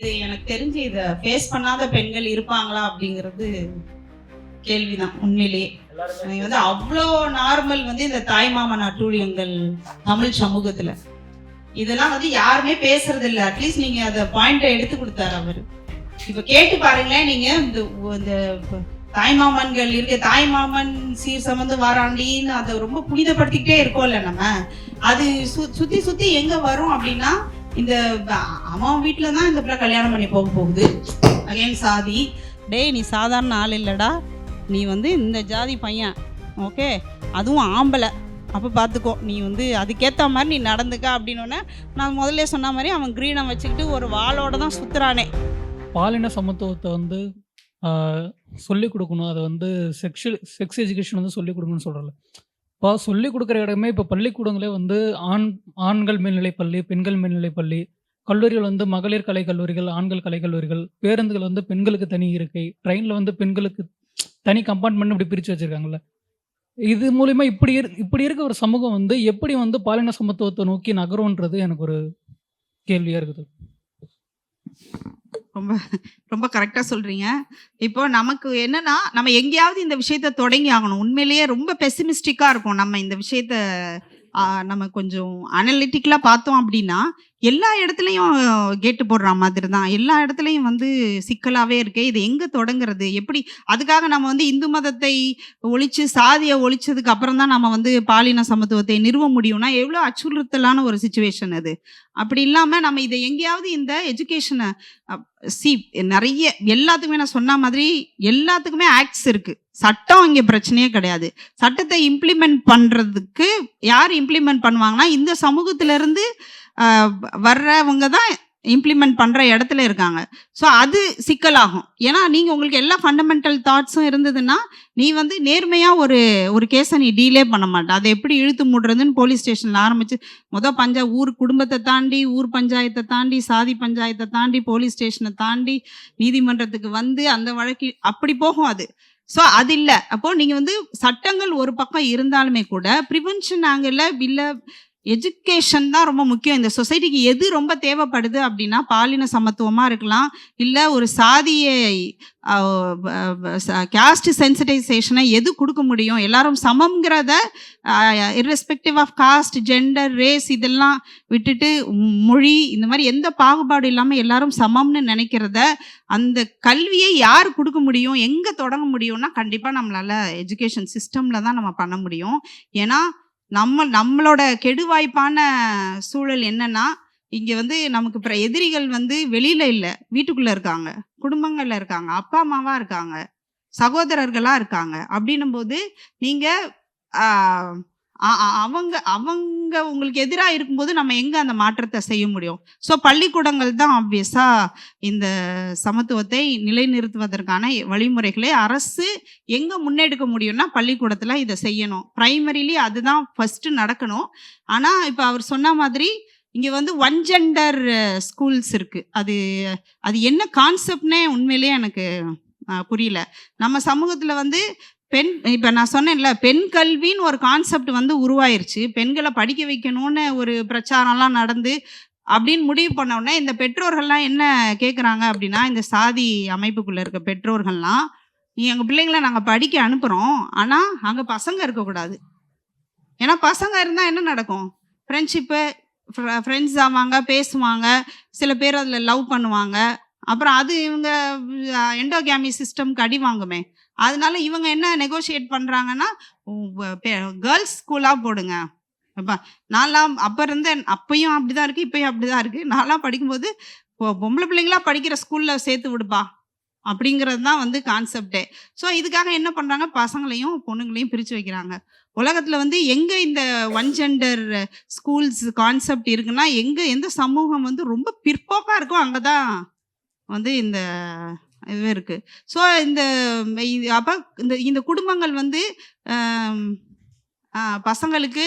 இது எனக்கு தெரிஞ்சு இதை ஃபேஸ் பண்ணாத பெண்கள் இருப்பாங்களா அப்படிங்கிறது கேள்விதான். உண்மையிலேயே வந்து அவ்வளோ நார்மல் வந்து இந்த தாய்மாமன் அட்டூழியங்கள் தமிழ் சமூகத்துல இதெல்லாம் வந்து யாருமே பேசுறது இல்லை. அட்லீஸ்ட் நீங்க அதை பாயிண்ட எடுத்து கொடுத்தாரு அவரு. இப்ப கேட்டு பாருங்களேன், நீங்க இந்த தாய்மாமன்கள் இருக்கு, தாய்மாமன் சீர் சமந்து வாராண்டின்னு அதை ரொம்ப புனிதப்படுத்திக்கிட்டே இருக்கோம்ல நம்ம. அது சுத்தி சுத்தி எங்க வரும் அப்படின்னா, இந்த அவன் வீட்டுலதான் இந்த பிள்ளை கல்யாணம் பண்ணி போகுது. அகைன் சாதி. டேய் நீ சாதாரண ஆள் இல்லடா, நீ வந்து இந்த ஜாதி பையன், ஓகே, அதுவும் ஆம்பளை, அப்போ பார்த்துக்கோ, நீ வந்து அதுக்கேற்ற மாதிரி நீ நடந்துக்க அப்படின்னோடனே நான் முதல்ல சொன்ன மாதிரி அவன் கிரீடம் வச்சுக்கிட்டு ஒரு வாளோட தான் சுற்றுறானே. பாலின சமத்துவத்தை வந்து சொல்லிக் கொடுக்கணும். அதை வந்து செக்ஸ் எஜுகேஷன் வந்து சொல்லிக் கொடுக்கணும்னு சொல்கிறல. இப்போ சொல்லிக் கொடுக்குற இடமே இப்போ பள்ளிக்கூடங்களே வந்து ஆண்கள் மேல்நிலைப்பள்ளி, பெண்கள் மேல்நிலைப்பள்ளி, கல்லூரிகள் வந்து மகளிர் கலை கல்லூரிகள், ஆண்கள் கலை கல்லூரிகள், பேருந்துகள் வந்து பெண்களுக்கு தனி இருக்கை, ட்ரெயினில் வந்து பெண்களுக்கு தனி கம்பார்ட்மெண்ட் இப்படி பிரித்து வச்சுருக்காங்கல்ல. இது மூலிமா இப்படி இருக்க ஒரு சமூகம் வந்து எப்படி வந்து பாலின சமத்துவத்தை நோக்கி நகரும்ன்றது எனக்கு ஒரு கேள்வியாக இருக்குது. ரொம்ப ரொம்ப கரெக்டாக சொல்கிறீங்க. இப்போ நமக்கு என்னன்னா, நம்ம எங்கேயாவது இந்த விஷயத்த தொடங்கி ஆகணும். உண்மையிலேயே ரொம்ப பெசிமிஸ்டிக்காக இருக்கும். நம்ம இந்த விஷயத்த நம்ம கொஞ்சம் அனலிட்டிக்கலாக பார்த்தோம் அப்படின்னா, எல்லா இடத்துலையும் கேட்டு போடுற மாதிரி தான், எல்லா இடத்துலையும் வந்து சிக்கலாகவே இருக்கு. இது எங்கே தொடங்குறது, எப்படி? அதுக்காக நம்ம வந்து இந்து மதத்தை ஒழிச்சு சாதியை ஒழிச்சதுக்கு அப்புறம் தான் நம்ம வந்து பாலின சமத்துவத்தை நிறுவ முடியும்னா எவ்வளோ அச்சுறுத்தலான ஒரு சுச்சுவேஷன் அது. அப்படி இல்லாமல் நம்ம இதை எங்கேயாவது இந்த எஜுகேஷனை நிறைய எல்லாத்துக்குமே நான் சொன்ன மாதிரி எல்லாத்துக்குமே ஆக்ட்ஸ் இருக்கு. சட்டம் இங்கே பிரச்சனையே கிடையாது. சட்டத்தை இம்ப்ளிமெண்ட் பண்ணுறதுக்கு யார் இம்ப்ளிமெண்ட் பண்ணுவாங்கன்னா, இந்த சமூகத்திலேருந்து வர்றவங்க தான் இம்ப்ளிமெண்ட் பண்ணுற இடத்துல இருக்காங்க. ஸோ அது சிக்கலாகும். ஏன்னா நீங்கள் உங்களுக்கு எல்லா ஃபண்டமெண்டல் தாட்ஸும் இருந்ததுன்னா நீ வந்து நேர்மையாக ஒரு கேஸை நீ டீலே பண்ண மாட்டே. அதை எப்படி இழுத்து மூடுறதுன்னு போலீஸ் ஸ்டேஷனில் ஆரம்பித்து ஊர் குடும்பத்தை தாண்டி, ஊர் பஞ்சாயத்தை தாண்டி, சாதி பஞ்சாயத்தை தாண்டி, போலீஸ் ஸ்டேஷனை தாண்டி நீதிமன்றத்துக்கு வந்து அந்த வழக்கு அப்படி போகும் அது. ஸோ அது இல்லை. அப்போது நீங்கள் வந்து சட்டங்கள் ஒரு பக்கம் இருந்தாலுமே கூட ப்ரிவென்ஷன் ஆங்கிளில் இல்லை, எஜுகேஷன் தான் ரொம்ப முக்கியம். இந்த சொசைட்டிக்கு எது ரொம்ப தேவைப்படுது அப்படின்னா, பாலின சமத்துவமாக இருக்கலாம், இல்லை ஒரு சாதியை கேஸ்ட் சென்சிட்டைசேஷனை எது கொடுக்க முடியும், எல்லாரும் சமங்கிறத irrespective of caste, gender, race இதெல்லாம் விட்டுட்டு மொழி இந்த மாதிரி எந்த பாகுபாடு இல்லாமல் எல்லாரும் சமம்னு நினைக்கிறத, அந்த கல்வியை யார் கொடுக்க முடியும், எங்கே தொடங்க முடியும்னா கண்டிப்பாக நம்மளால் எஜுகேஷன் சிஸ்டமில் தான் நம்ம பண்ண முடியும். ஏன்னா நம்மளோட கெடுவாய்ப்பான சூழல் என்னன்னா, இங்கே வந்து நமக்கு எதிரிகள் வந்து வெளியில் இல்லை, வீட்டுக்குள்ளே இருக்காங்க, குடும்பங்களில் இருக்காங்க, அப்பா அம்மாவாக இருக்காங்க, சகோதரர்களாக இருக்காங்க. அப்படின்னும் போது நீங்கள் அவங்க உங்களுக்கு எதிராக இருக்கும்போது நம்ம எங்கே அந்த மாற்றத்தை செய்ய முடியும்? ஸோ பள்ளிக்கூடங்கள் தான் ஆப்வியஸாக இந்த சமத்துவத்தை நிலைநிறுத்துவதற்கான வழிமுறைகளை அரசு எங்கே முன்னெடுக்க முடியும்னா பள்ளிக்கூடத்தில் இதை செய்யணும். ப்ரைமரிலி அதுதான் ஃபஸ்ட்டு நடக்கணும். ஆனால் இப்போ அவர் சொன்ன மாதிரி இங்கே வந்து ஒன் ஜெண்டர் ஸ்கூல்ஸ் இருக்குது. அது என்ன கான்செப்ட்னே உண்மையிலேயே எனக்கு புரியல. நம்ம சமூகத்தில் வந்து இப்போ நான் சொன்னேன்ல, பெண் கல்வின்னு ஒரு கான்செப்ட் வந்து உருவாயிருச்சு. பெண்களை படிக்க வைக்கணும்னு ஒரு பிரச்சாரம்லாம் நடந்து அப்படின்னு முடிவு பண்ண உடனே இந்த பெற்றோர்கள்லாம் என்ன கேட்குறாங்க அப்படின்னா, இந்த சாதி அமைப்புக்குள்ளே இருக்க பெற்றோர்கள்லாம், நீ எங்கள் பிள்ளைங்களை நாங்கள் படிக்க அனுப்புகிறோம், ஆனால் அங்கே பசங்க இருக்கக்கூடாது. ஏன்னா பசங்க இருந்தால் என்ன நடக்கும்? ஃப்ரெண்ட்ஷிப்பு, ஃப்ரெண்ட்ஸ் ஆவாங்க, பேசுவாங்க, சில பேர் அதில் லவ் பண்ணுவாங்க, அப்புறம் அது இவங்க எண்டோகேமி சிஸ்டம்க்கு அடி வாங்குமே. அதனால இவங்க என்ன நெகோஷியேட் பண்ணுறாங்கன்னா, கேர்ள்ஸ் ஸ்கூலாக போடுங்க. அப்போ நான்லாம் அப்போ இருந்தேன், அப்பையும் அப்படி தான் இருக்குது, இப்போயும் அப்படி தான் இருக்குது. நான்லாம் படிக்கும்போது பொம்பளை பிள்ளைங்களா படிக்கிற ஸ்கூலில் சேர்த்து விடுப்பா அப்படிங்கிறது தான் வந்து கான்செப்டே. ஸோ இதுக்காக என்ன பண்ணுறாங்க, பசங்களையும் பொண்ணுங்களையும் பிரித்து வைக்கிறாங்க. உலகத்தில் வந்து எங்கே இந்த ஒன் ஜெண்டர் ஸ்கூல்ஸ் கான்செப்ட் இருக்குன்னா, எந்த சமூகம் வந்து ரொம்ப பிற்போக்காக இருக்கோ அங்கே தான் வந்து இந்த இது இருக்குது. ஸோ அப்போ இந்த குடும்பங்கள் வந்து பசங்களுக்கு,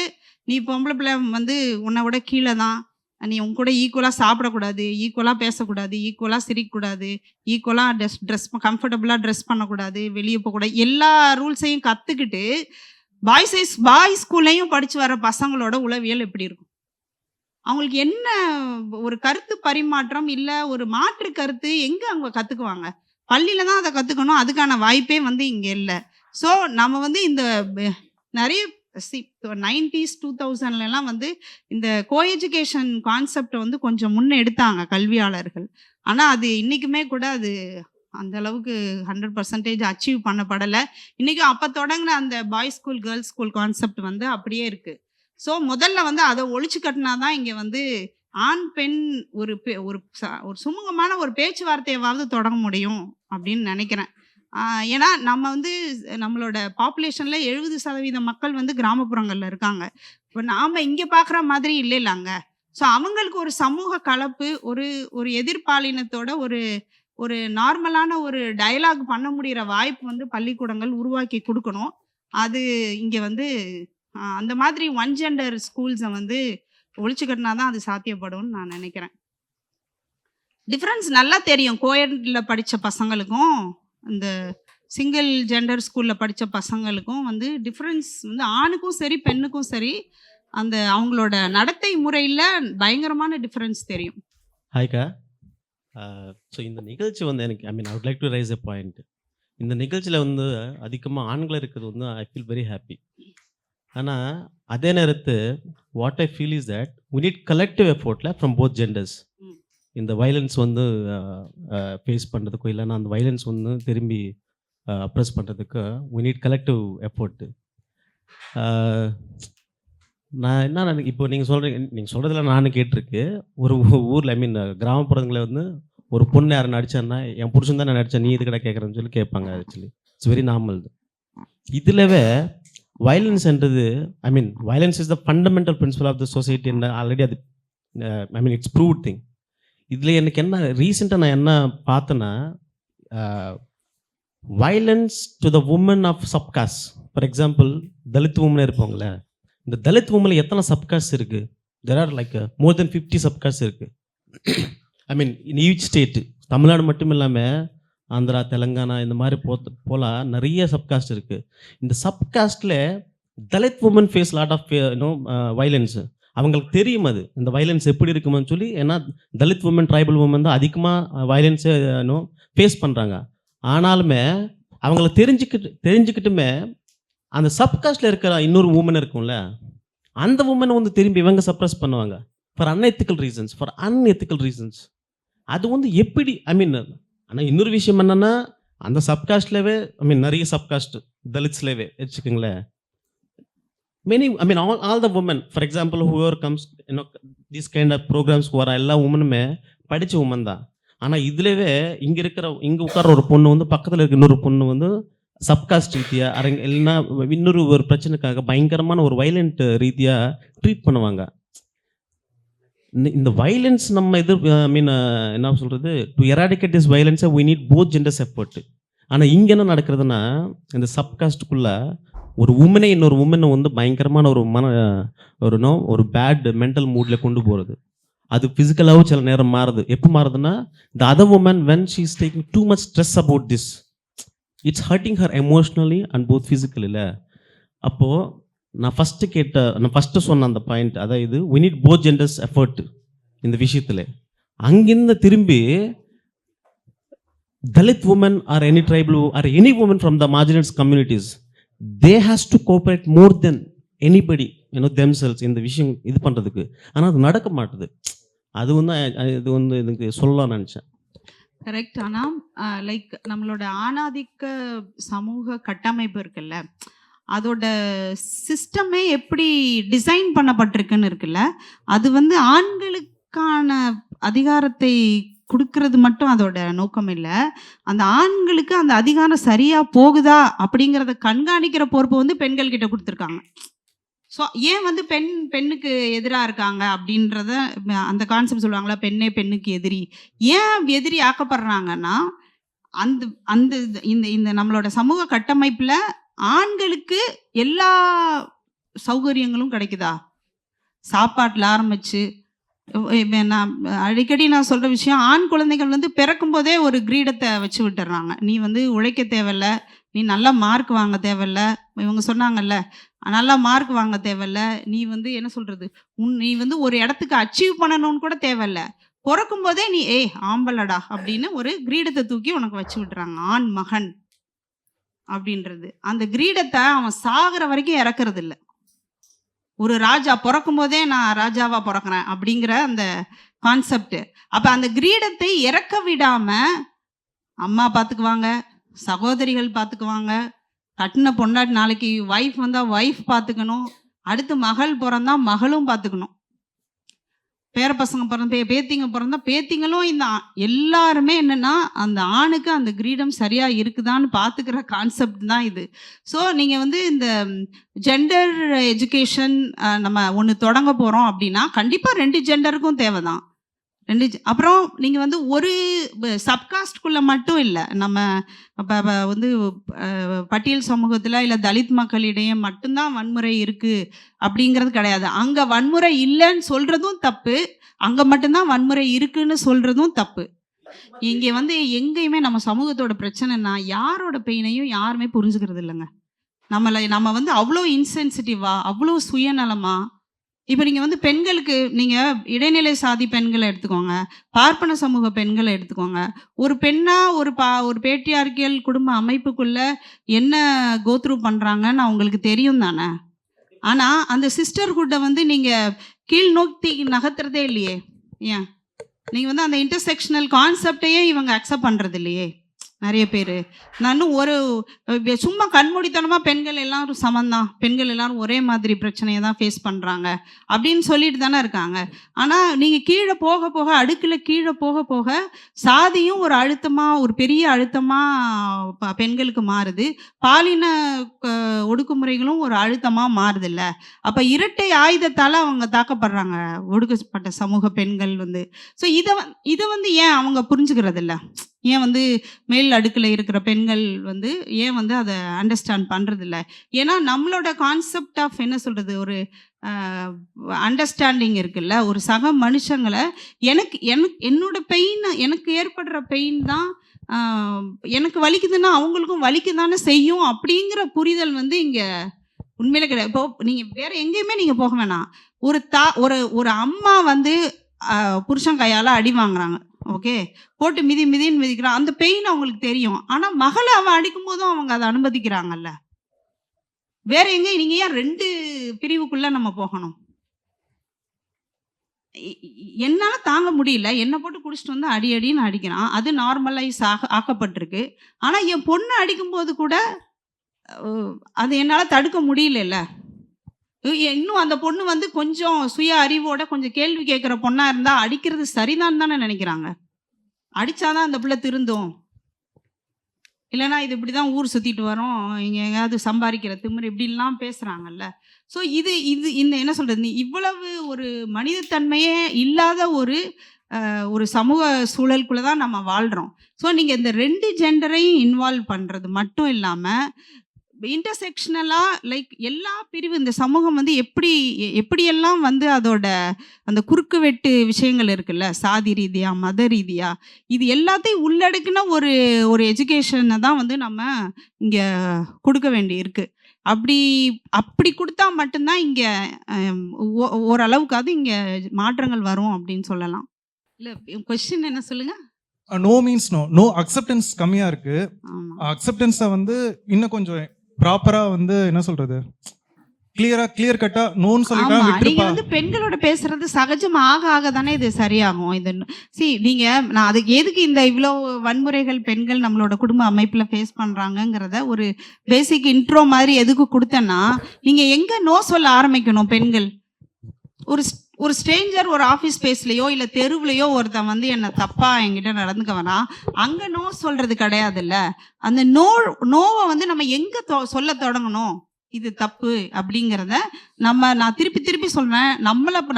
நீ பொம்பளை பிள்ளை வந்து உன்னை விட கீழே தான், நீ உன் கூட ஈக்குவலாக சாப்பிடக்கூடாது, ஈக்குவலாக பேசக்கூடாது, ஈக்குவலாக சிரிக்கக்கூடாது, ஈக்குவலாக ட்ரெஸ் கம்ஃபர்டபுளாக ட்ரெஸ் பண்ணக்கூடாது, வெளியே போகக்கூடாது, எல்லா ரூல்ஸையும் கற்றுக்கிட்டு பாய்ஸ் ஸ்கூல்லையும் படித்து வர பசங்களோட உளவியல் எப்படி இருக்கும்? அவங்களுக்கு என்ன ஒரு கருத்து பரிமாற்றம், இல்ல ஒரு மாற்று கருத்து எங்க அவங்க கத்துக்குவாங்க? பள்ளியில தான் அத கத்துக்கணும். அதுக்கான வாய்ப்பே வந்து இங்க இல்ல. ஸோ நம்ம வந்து இந்த நெறைய 90s 2000லலாம் வந்து இந்த கோ எஜுகேஷன் கான்செப்ட்ட வந்து கொஞ்சம் முன்னெடுத்தாங்க கல்வியாளர்கள். ஆனா அது இன்னைக்குமே கூட அது அந்த அளவுக்கு 100% அச்சீவ் பண்ணப்படல. இன்னைக்கும் அப்ப தொடங்குன அந்த boys school, girls school concept வந்து அப்படியே இருக்கு. ஸோ முதல்ல வந்து அத ஒழிச்சு கட்டினா தான் இங்க வந்து ஆண், பெண் ஒரு ஒரு சுமூகமான ஒரு பேச்சுவார்த்தையாவது தொடங்க முடியும் அப்படின்னு நெனைக்கிறேன். ஏன்னா நம்ம வந்து நம்மளோட பாப்புலேஷன்ல 70% மக்கள் வந்து கிராமப்புறங்கள்ல இருக்காங்க. இப்ப நாம இங்க பார்க்குற மாதிரி இல்லைலங்க. ஸோ அவங்களுக்கு ஒரு சமூக கலப்பு, ஒரு ஒரு எதிர்பாலினத்தோட ஒரு ஒரு நார்மலான ஒரு டயலாக் பண்ண முடியிற வாய்ப்பு வந்து பள்ளிக்கூடங்கள் உருவாக்கி குடுக்கணும். அது இங்க வந்து அந்த மாதிரி ஒன் ஜெண்டர் ஸ்கூல்ஸ வந்து ஒழிச்சு கட்டினா தான் அது சாத்தியப்படும்னு நான் நெனைக்கிறேன். டிஃபரன்ஸ் நல்லா தெரியும். கோஎட்ல படிச்ச பசங்களுக்கும், இந்த சிங்கிள் ஜெண்டர் ஸ்கூல்ல படிச்ச பசங்களுக்கும் வந்து டிஃபரன்ஸ் வந்து ஆணுக்கும் சரி, பெண்ணுக்கும் சரி, அந்த அவங்களோட நடத்தை முறையில பயங்கரமான டிஃபரன்ஸ் தெரியும். ஹாய்க்கா. ஸோ இந்த நிகழ்ச்சி வந்து எனக்கு I would like to rice a point. இந்த நிகழ்ச்சியில் வந்து அதிகமாக ஆண்கள் இருக்கிறது வந்து ஐ ஃபீல் வெரி ஹாப்பி. ஆனால் அதே நேரத்து what I feel is that we need collective எஃபோர்ட்டில் ஃப்ரம் போத் ஜெண்டர்ஸ். இந்த வயலன்ஸ் வந்து ஃபேஸ் பண்ணுறதுக்கோ இல்லைன்னா அந்த வயலன்ஸ் வந்து திரும்பி அப்ரெஸ் பண்ணுறதுக்கு we need collective எஃபோர்ட்டு. நான் என்ன இப்போ நீங்கள் சொல்கிறதுல நானும் கேட்டிருக்கு. ஒரு ஊரில் கிராமப்புறங்களில் வந்து ஒரு பொண்ணு யாரை நடிச்சான்னா என் புருஷன் தான் நான் நடித்தேன், நீ இது கடை கேட்குறேன்னு சொல்லி கேட்பாங்க. Actually it's very normal. இதுலவே வயலன்ஸ்ன்றது violence is the fundamental principle of the society. Already அது இட்ஸ் ப்ரூவ்ட் திங். இதில் எனக்கு என்ன ரீசெண்டாக நான் என்ன பார்த்தேன்னா, violence to the women of subcaste. For example Dalit உமனே இருப்பாங்களே, இந்த தலித் உமனில் எத்தனை சப்காஸ்ட் இருக்குது? There are like more than 50 subcaste இருக்குது. இன் ஈச் ஸ்டேட்டு, தமிழ்நாடு மட்டும் இல்லாமல் ஆந்திரா, தெலுங்கானா இந்த மாதிரி போல நிறைய சப்காஸ்ட் இருக்குது. இந்த சப்காஸ்டில் Dalit woman face lot of violence. அவங்களுக்கு தெரியும் அது இந்த வயலன்ஸ் எப்படி இருக்குமான்னு சொல்லி. ஏன்னா தலித் உமன், ட்ரைபல் உமன் தான் அதிகமாக வயலன்ஸை ஃபேஸ் பண்ணுறாங்க. ஆனாலுமே அவங்கள தெரிஞ்சுக்கிட்டுமே அந்த சப்காஸ்டில் இருக்கிற இன்னொரு உமன் இருக்கும்ல, அந்த உமனை வந்து திரும்பி இவங்க சப்ரஸ் பண்ணுவாங்க ஃபார் அன்எத்திக்கல் ரீசன்ஸ். அது வந்து எப்படி ஆனால் இன்னொரு விஷயம் என்னென்னா, அந்த சப்காஸ்ட்லேயே நிறைய சப்காஸ்ட் தலித்ஸ்லேயே வச்சுக்கோங்களேன். many all the women, for example, whoever comes these kind of programs வர எல்லா உமனுமே படித்த உமன் தான். ஆனால் இதுலவே இங்கே உட்கார ஒரு பொண்ணு வந்து பக்கத்தில் இருக்க இன்னொரு பொண்ணு வந்து சப்காஸ்ட் ரீதியாக இல்லைன்னா இன்னொரு ஒரு பிரச்சனைக்காக பயங்கரமான ஒரு வைலண்ட் ரீதியாக ட்ரீட் பண்ணுவாங்க. இந்த வயலன்ஸ் நம்ம என்ன சொல்கிறது, டு எராடிகேட் திஸ் வயலன்ஸை we need both genders effort. ஆனால் இங்கே என்ன நடக்கிறதுனா, இந்த சப்காஸ்ட்டுக்குள்ளே ஒரு உமனை இன்னொரு உமனை வந்து பயங்கரமான ஒரு பேட் மென்டல் மூடில் கொண்டு போகிறது. அது ஃபிசிக்கலாகவும் சில நேரம் மாறுது. எப்போ மாறுதுன்னா, the other woman when she is taking too much stress about this, it's hurting her emotionally and both ஃபிசிக்கலில். அப்போது நான் ஃபஸ்ட்டு சொன்ன அந்த பாயிண்ட், அதாவது we need both genders effort இந்த விஷயத்தில். அங்கிருந்து திரும்பி Dalit women or any tribal or any women from the marginals communities, they has to cooperate more than anybody themselves இந்த விஷயம் இது பண்ணுறதுக்கு. ஆனால் அது நடக்க மாட்டுது. அது வந்து எனக்கு சொல்லலாம் நினச்சேன். கரெக்ட். ஆனால் லைக் நம்மளோட ஆணாதிக்க சமூக கட்டமைப்பு இருக்குல்ல, அதோட சிஸ்டமே எப்படி டிசைன் பண்ணப்பட்டிருக்குன்னு இருக்குல்ல, அது வந்து ஆண்களுக்கான அதிகாரத்தை கொடுக்கறது மட்டும் அதோட நோக்கம் இல்லை. அந்த ஆண்களுக்கு அந்த அதிகாரம் சரியா போகுதா அப்படிங்கிறத கண்காணிக்கிற பொறுப்பு வந்து பெண்கள் கிட்ட கொடுத்துருக்காங்க. ஸோ ஏன் வந்து பெண்ணுக்கு எதிராக இருக்காங்க அப்படின்றத அந்த கான்செப்ட் சொல்லுவாங்களா, பெண்ணே பெண்ணுக்கு எதிரி. ஏன் எதிரி ஆக்கப்படுறாங்கன்னா, அந்த அந்த இந்த நம்மளோட சமூக கட்டமைப்பில் ஆண்களுக்கு எல்லா சௌகரியங்களும் கிடைக்குதா? சாப்பாட்டில் ஆரம்பிச்சு நான் அடிக்கடி சொல்கிற விஷயம், ஆண் குழந்தைகள் வந்து பிறக்கும் போதே ஒரு கிரீடத்தை வச்சு விட்டுறாங்க. நீ வந்து உழைக்க தேவையில்ல, நீ நல்ல மார்க் வாங்க தேவையில்ல. இவங்க சொன்னாங்கல்ல, நல்லா மார்க் வாங்க தேவையில்ல. நீ வந்து என்ன சொல்றது? நீ வந்து ஒரு இடத்துக்கு அச்சீவ் பண்ணணும்னு கூட தேவையில்ல. பொறக்கும்போதே நீ ஏய் ஆம்பளடா அப்படின்னு ஒரு கிரீடத்த தூக்கி உனக்கு வச்சு விட்டுறாங்க. ஆண் மகன் அப்படின்றது. அந்த கிரீடத்த அவன் சாகுற வரைக்கும் இறக்குறது இல்ல. ஒரு ராஜா பொறக்கும்போதே நான் ராஜாவா பொறக்குறேன் அப்படிங்கிற அந்த கான்செப்ட். அப்ப அந்த கிரீடத்தை இறக்க விடாம அம்மா பார்த்துக்குவாங்க, சகோதரிகள் பார்த்துக்குவாங்க, கட்டின பொண்டாட்டி நாளைக்கு வைஃப் வந்தா வைஃப் பார்த்துக்கணும், அடுத்து மகள் பிறந்தா மகளும் பார்த்துக்கணும், பேர பசங்க பிறந்த பேத்திங்க பிறந்தா பேத்திங்களும் இந்த எல்லாருமே என்னன்னா அந்த ஆணுக்கு அந்த கிரீடம் சரியா இருக்குதான்னு பார்த்துக்கிற கான்செப்ட் தான் இது. ஸோ நீங்கள் வந்து இந்த ஜெண்டர் எஜுகேஷன் நம்ம ஒன்று தொடங்க போகிறோம் அப்படின்னா கண்டிப்பாக 2 ஜெண்டருக்கும் தேவை தான். அப்புறம் நீங்கள் வந்து ஒரு சப்காஸ்ட்குள்ளே மட்டும் இல்லை, நம்ம வந்து பட்டியல் சமூகத்தில் இல்லை தலித் மக்களிடையே மட்டும்தான் வன்முறை இருக்குது அப்படிங்கிறது கிடையாது. அங்கே வன்முறை இல்லைன்னு சொல்கிறதும் தப்பு, அங்கே மட்டும்தான் வன்முறை இருக்குன்னு சொல்கிறதும் தப்பு. இங்கே வந்து எங்கேயுமே நம்ம சமூகத்தோட பிரச்சனைனா யாரோட பெயினையும் யாருமே புரிஞ்சுக்கிறது இல்லைங்க. நம்ம வந்து அவ்வளோ இன்சென்சிட்டிவா, அவ்வளோ சுயநலமா. இப்போ நீங்கள் வந்து பெண்களுக்கு நீங்கள் இடைநிலை சாதி பெண்களை எடுத்துக்கோங்க, பார்ப்பன சமூக பெண்களை எடுத்துக்கோங்க. ஒரு பெண்ணாக ஒரு பேட்ரியார்கியல் குடும்ப அமைப்புக்குள்ளே என்ன கோத்ரூ பண்ணுறாங்கன்னு அவங்களுக்கு தெரியும் தானே. ஆனால் அந்த சிஸ்டர்ஹுட்டை வந்து நீங்கள் கீழ் நோக்கி நகர்த்துறதே இல்லையே. ஏன் நீங்கள் வந்து அந்த இன்டர்செக்ஷனல் கான்செப்டையே இவங்க அக்செப்ட் பண்ணுறது இல்லையே நிறைய பேர். நான் ஒரு சும்மா கண்மூடித்தனமாக பெண்கள் எல்லாரும் சமந்தான், பெண்கள் எல்லாரும் ஒரே மாதிரி பிரச்சனையை தான் ஃபேஸ் பண்ணுறாங்க அப்படின்னு சொல்லிட்டு தானே இருக்காங்க. ஆனால் நீங்கள் கீழே போக போக அடுக்கில் கீழே போக போக சாதியும் ஒரு அழுத்தமாக, ஒரு பெரிய அழுத்தமாக பெண்களுக்கு மாறுது, பாலின ஒடுக்குமுறைகளும் ஒரு அழுத்தமாக மாறுதில்ல. அப்போ இரட்டை ஆயுதத்தால் அவங்க தாக்கப்படுறாங்க ஒடுக்கப்பட்ட சமூக பெண்கள் வந்து. ஸோ இதை வந்து ஏன் அவங்க புரிஞ்சுக்கிறது இல்லை? ஏன் வந்து மேல் அடுக்கில் இருக்கிற பெண்கள் வந்து ஏன் வந்து அதை அண்டர்ஸ்டாண்ட் பண்ணுறதில்ல? ஏன்னா நம்மளோட கான்செப்ட் ஆஃப் என்ன சொல்கிறது, ஒரு அண்டர்ஸ்டாண்டிங் இருக்குல்ல, ஒரு சக மனுஷங்களை என்னோட பெயின், எனக்கு ஏற்படுற பெயின் தான் எனக்கு வலிக்குதுன்னா அவங்களுக்கும் வலிக்குதானே செய்யும் அப்படிங்கிற புரிதல் வந்து இங்கே உண்மையில கிடையாது. இப்போ நீங்கள் வேற எங்கேயுமே நீங்கள் போக வேணாம். ஒரு அம்மா வந்து புருஷன் கையால் அடி வாங்குறாங்க, ஓகே, போட்டு மிதின்னு மிதிக்கிறான், அந்த பெயின் அவங்களுக்கு தெரியும். ஆனால் மகளை அவன் அடிக்கும் போதும் அவங்க அதை அனுமதிக்கிறாங்கல்ல. வேற எங்க நீங்க ஏன் 2 பிரிவுக்குள்ள நம்ம போகணும்? என்னால தாங்க முடியல, என்ன போட்டு குடிச்சிட்டு வந்து அடின்னு அடிக்கிறான், அது நார்மலைஸ் ஆக்கப்பட்டிருக்கு. ஆனா என் பொண்ணு அடிக்கும் போது கூட அது என்னால தடுக்க முடியல. இன்னும் அந்த பொண்ணு வந்து கொஞ்சம் சுய அறிவோட கொஞ்சம் கேள்வி கேட்குற பொண்ணா இருந்தா அடிக்கிறது சரிதான் தானே நினைக்கிறாங்க. அடிச்சாதான் அந்த பிள்ளை திருந்தும், இல்லைன்னா இது இப்படிதான் ஊர் சுத்திட்டு வரோம், இங்க எங்கேயாவது சம்பாதிக்கிற திமிரு இப்படிலாம் பேசுறாங்கல்ல. ஸோ இந்த என்ன சொல்றது, இவ்வளவு ஒரு மனிதத்தன்மையே இல்லாத ஒரு சமூக சூழலுக்குள்ள தான் நம்ம வாழ்றோம். ஸோ நீங்க இந்த 2 ஜெண்டரையும் இன்வால்வ் பண்றது மட்டும் இல்லாம இன்டர்செக்ஷனலாக லைக் எல்லா பிரிவு இந்த சமூகம் வந்து எப்படியெல்லாம் வந்து அதோட அந்த குறுக்கு வெட்டு விஷயங்கள் இருக்குல்ல, சாதி ரீதியாக, மத ரீதியாக, இது எல்லாத்தையும் உள்ளடக்கின ஒரு எஜுகேஷனை தான் வந்து நம்ம இங்கே கொடுக்க வேண்டி இருக்கு. அப்படி கொடுத்தா மட்டும்தான் இங்கே ஓரளவுக்காவது இங்கே மாற்றங்கள் வரும் அப்படின்னு சொல்லலாம். இல்லை கொஸ்டின் என்ன சொல்லுங்க? நோ மீன்ஸ் நோ அக்செப்டன்ஸ் கம்மியாக இருக்கு. அக்செப்டன்ஸை வந்து இன்னும் கொஞ்சம் ப்ராப்பரா வந்து என்ன சொல்றது, கிளியர் கட்டா நோன்னு சொல்லிட்டா நீங்க வந்து பெண்களோட பேசுறது சகஜம் ஆக தானே இது சரியாகும். இது நான் அதுக்கு எதுக்கு இந்த இவ்வளோ வன்முறைகள் பெண்கள் நம்மளோட குடும்ப அமைப்புல ஃபேஸ் பண்றாங்கங்கிறத ஒரு பேசிக் இன்ட்ரோ மாதிரி எதுக்கு கொடுத்தேன்னா, நீங்க எங்க நோ சொல்ல ஆரம்பிக்கணும் பெண்கள். ஒரு ஸ்ட்ரேஞ்சர் ஒரு ஆஃபீஸ் ஸ்பேஸ்லையோ இல்லை தெருவுலையோ ஒருத்தன் வந்து என்னை தப்பா என்கிட்ட நடந்துக்க வேணாம், அங்கே நோ சொல்றது கிடையாதுல்ல. அந்த நோவை வந்து நம்ம எங்கே சொல்ல தொடங்கணும், இது தப்பு அப்படிங்கிறத நான் திருப்பி சொல்றேன்.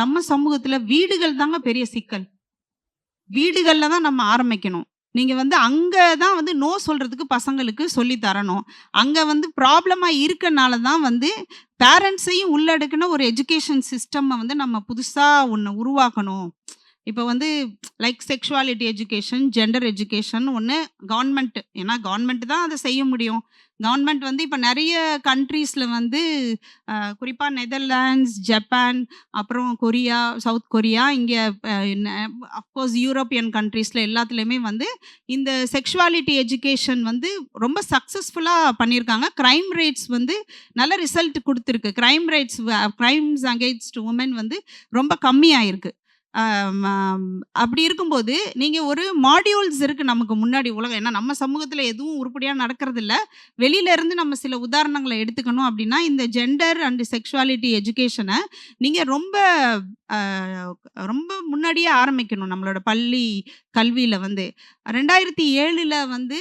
நம்ம சமூகத்தில் வீடுகள் தாங்க பெரிய சிக்கல். வீடுகளில் தான் நம்ம ஆரம்பிக்கணும். நீங்கள் வந்து அங்கே தான் வந்து நோ சொல்கிறதுக்கு பசங்களுக்கு சொல்லி தரணும். அங்கே வந்து ப்ராப்ளமாக இருக்கனால தான் வந்து பேரண்ட்ஸையும் உள்ளடக்குன ஒரு எஜுகேஷன் சிஸ்டம் வந்து நம்ம புதுசாக ஒன்று உருவாக்கணும். இப்போ வந்து like sexuality education, gender education ஒன்று கவர்மெண்ட், ஏன்னா கவர்மெண்ட் தான் அதை செய்ய முடியும். கவர்மெண்ட் வந்து இப்போ நிறைய கண்ட்ரீஸில் வந்து குறிப்பாக நெதர்லாண்ட்ஸ், ஜப்பான், அப்புறம் கொரியா, சவுத் கொரியா, இங்கே அஃப்கோர்ஸ் யூரோப்பியன் கண்ட்ரீஸில் எல்லாத்துலேயுமே வந்து இந்த செக்ஷுவாலிட்டி எஜுகேஷன் வந்து ரொம்ப சக்ஸஸ்ஃபுல்லாக பண்ணியிருக்காங்க. க்ரைம் ரேட்ஸ் வந்து நல்ல ரிசல்ட் கொடுத்துருக்கு. க்ரைம்ஸ் அகெயின்ஸ்ட் உமன் வந்து ரொம்ப கம்மியாயிருக்கு. அப்படி இருக்கும்போது நீங்கள் ஒரு மாடியூல்ஸ் இருக்குது நமக்கு முன்னாடி உலகம், ஏன்னா நம்ம சமூகத்தில் எதுவும் உருப்படியாக நடக்கிறதில்ல. வெளியிலேருந்து நம்ம சில உதாரணங்களை எடுத்துக்கணும் அப்படின்னா இந்த ஜெண்டர் அண்ட் செக்ஷுவாலிட்டி எஜுகேஷனை நீங்கள் ரொம்ப ரொம்ப முன்னாடியே ஆரம்பிக்கணும். நம்மளோட பள்ளி கல்வியில் வந்து 2007 வந்து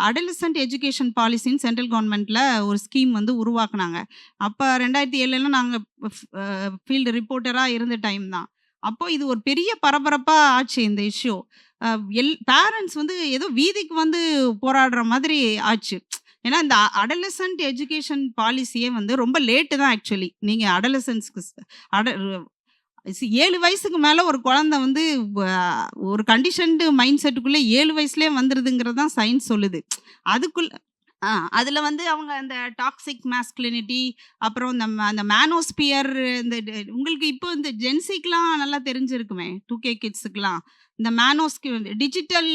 அடலசன்ட் எஜுகேஷன் பாலிசின்னு சென்ட்ரல் கவர்மெண்ட்டில் ஒரு ஸ்கீம் வந்து உருவாக்குனாங்க. அப்போ 2007 நாங்கள் ஃபீல்டு ரிப்போர்ட்டராக இருந்த டைம் தான். அப்போ இது ஒரு பெரிய பரபரப்பாக ஆச்சு இந்த இஷ்யூ. பேரண்ட்ஸ் வந்து ஏதோ வீதிக்கு வந்து போராடுற மாதிரி ஆச்சு. ஏன்னா இந்த அடலசன்ட் எஜுகேஷன் பாலிசியே வந்து ரொம்ப லேட்டு தான் ஆக்சுவலி. நீங்கள் அடலசன்ஸ்க்கு 7 வயசுக்கு மேலே ஒரு குழந்தை வந்து ஒரு கண்டிஷன்டு மைண்ட் செட்டுக்குள்ளே 7 வயசுலேயே வந்துடுதுங்கிறது தான் சயின்ஸ் சொல்லுது. அதுக்குள்ள அதில் வந்து அவங்க அந்த டாக்ஸிக் மாஸ்குலினிட்டி, அப்புறம் அந்த மேனோஸ்பியர், உங்களுக்கு இப்போ இந்த ஜென்சிக்கெலாம் நல்லா தெரிஞ்சிருக்குமே, 2K கிட்ஸுக்கெலாம் இந்த டிஜிட்டல்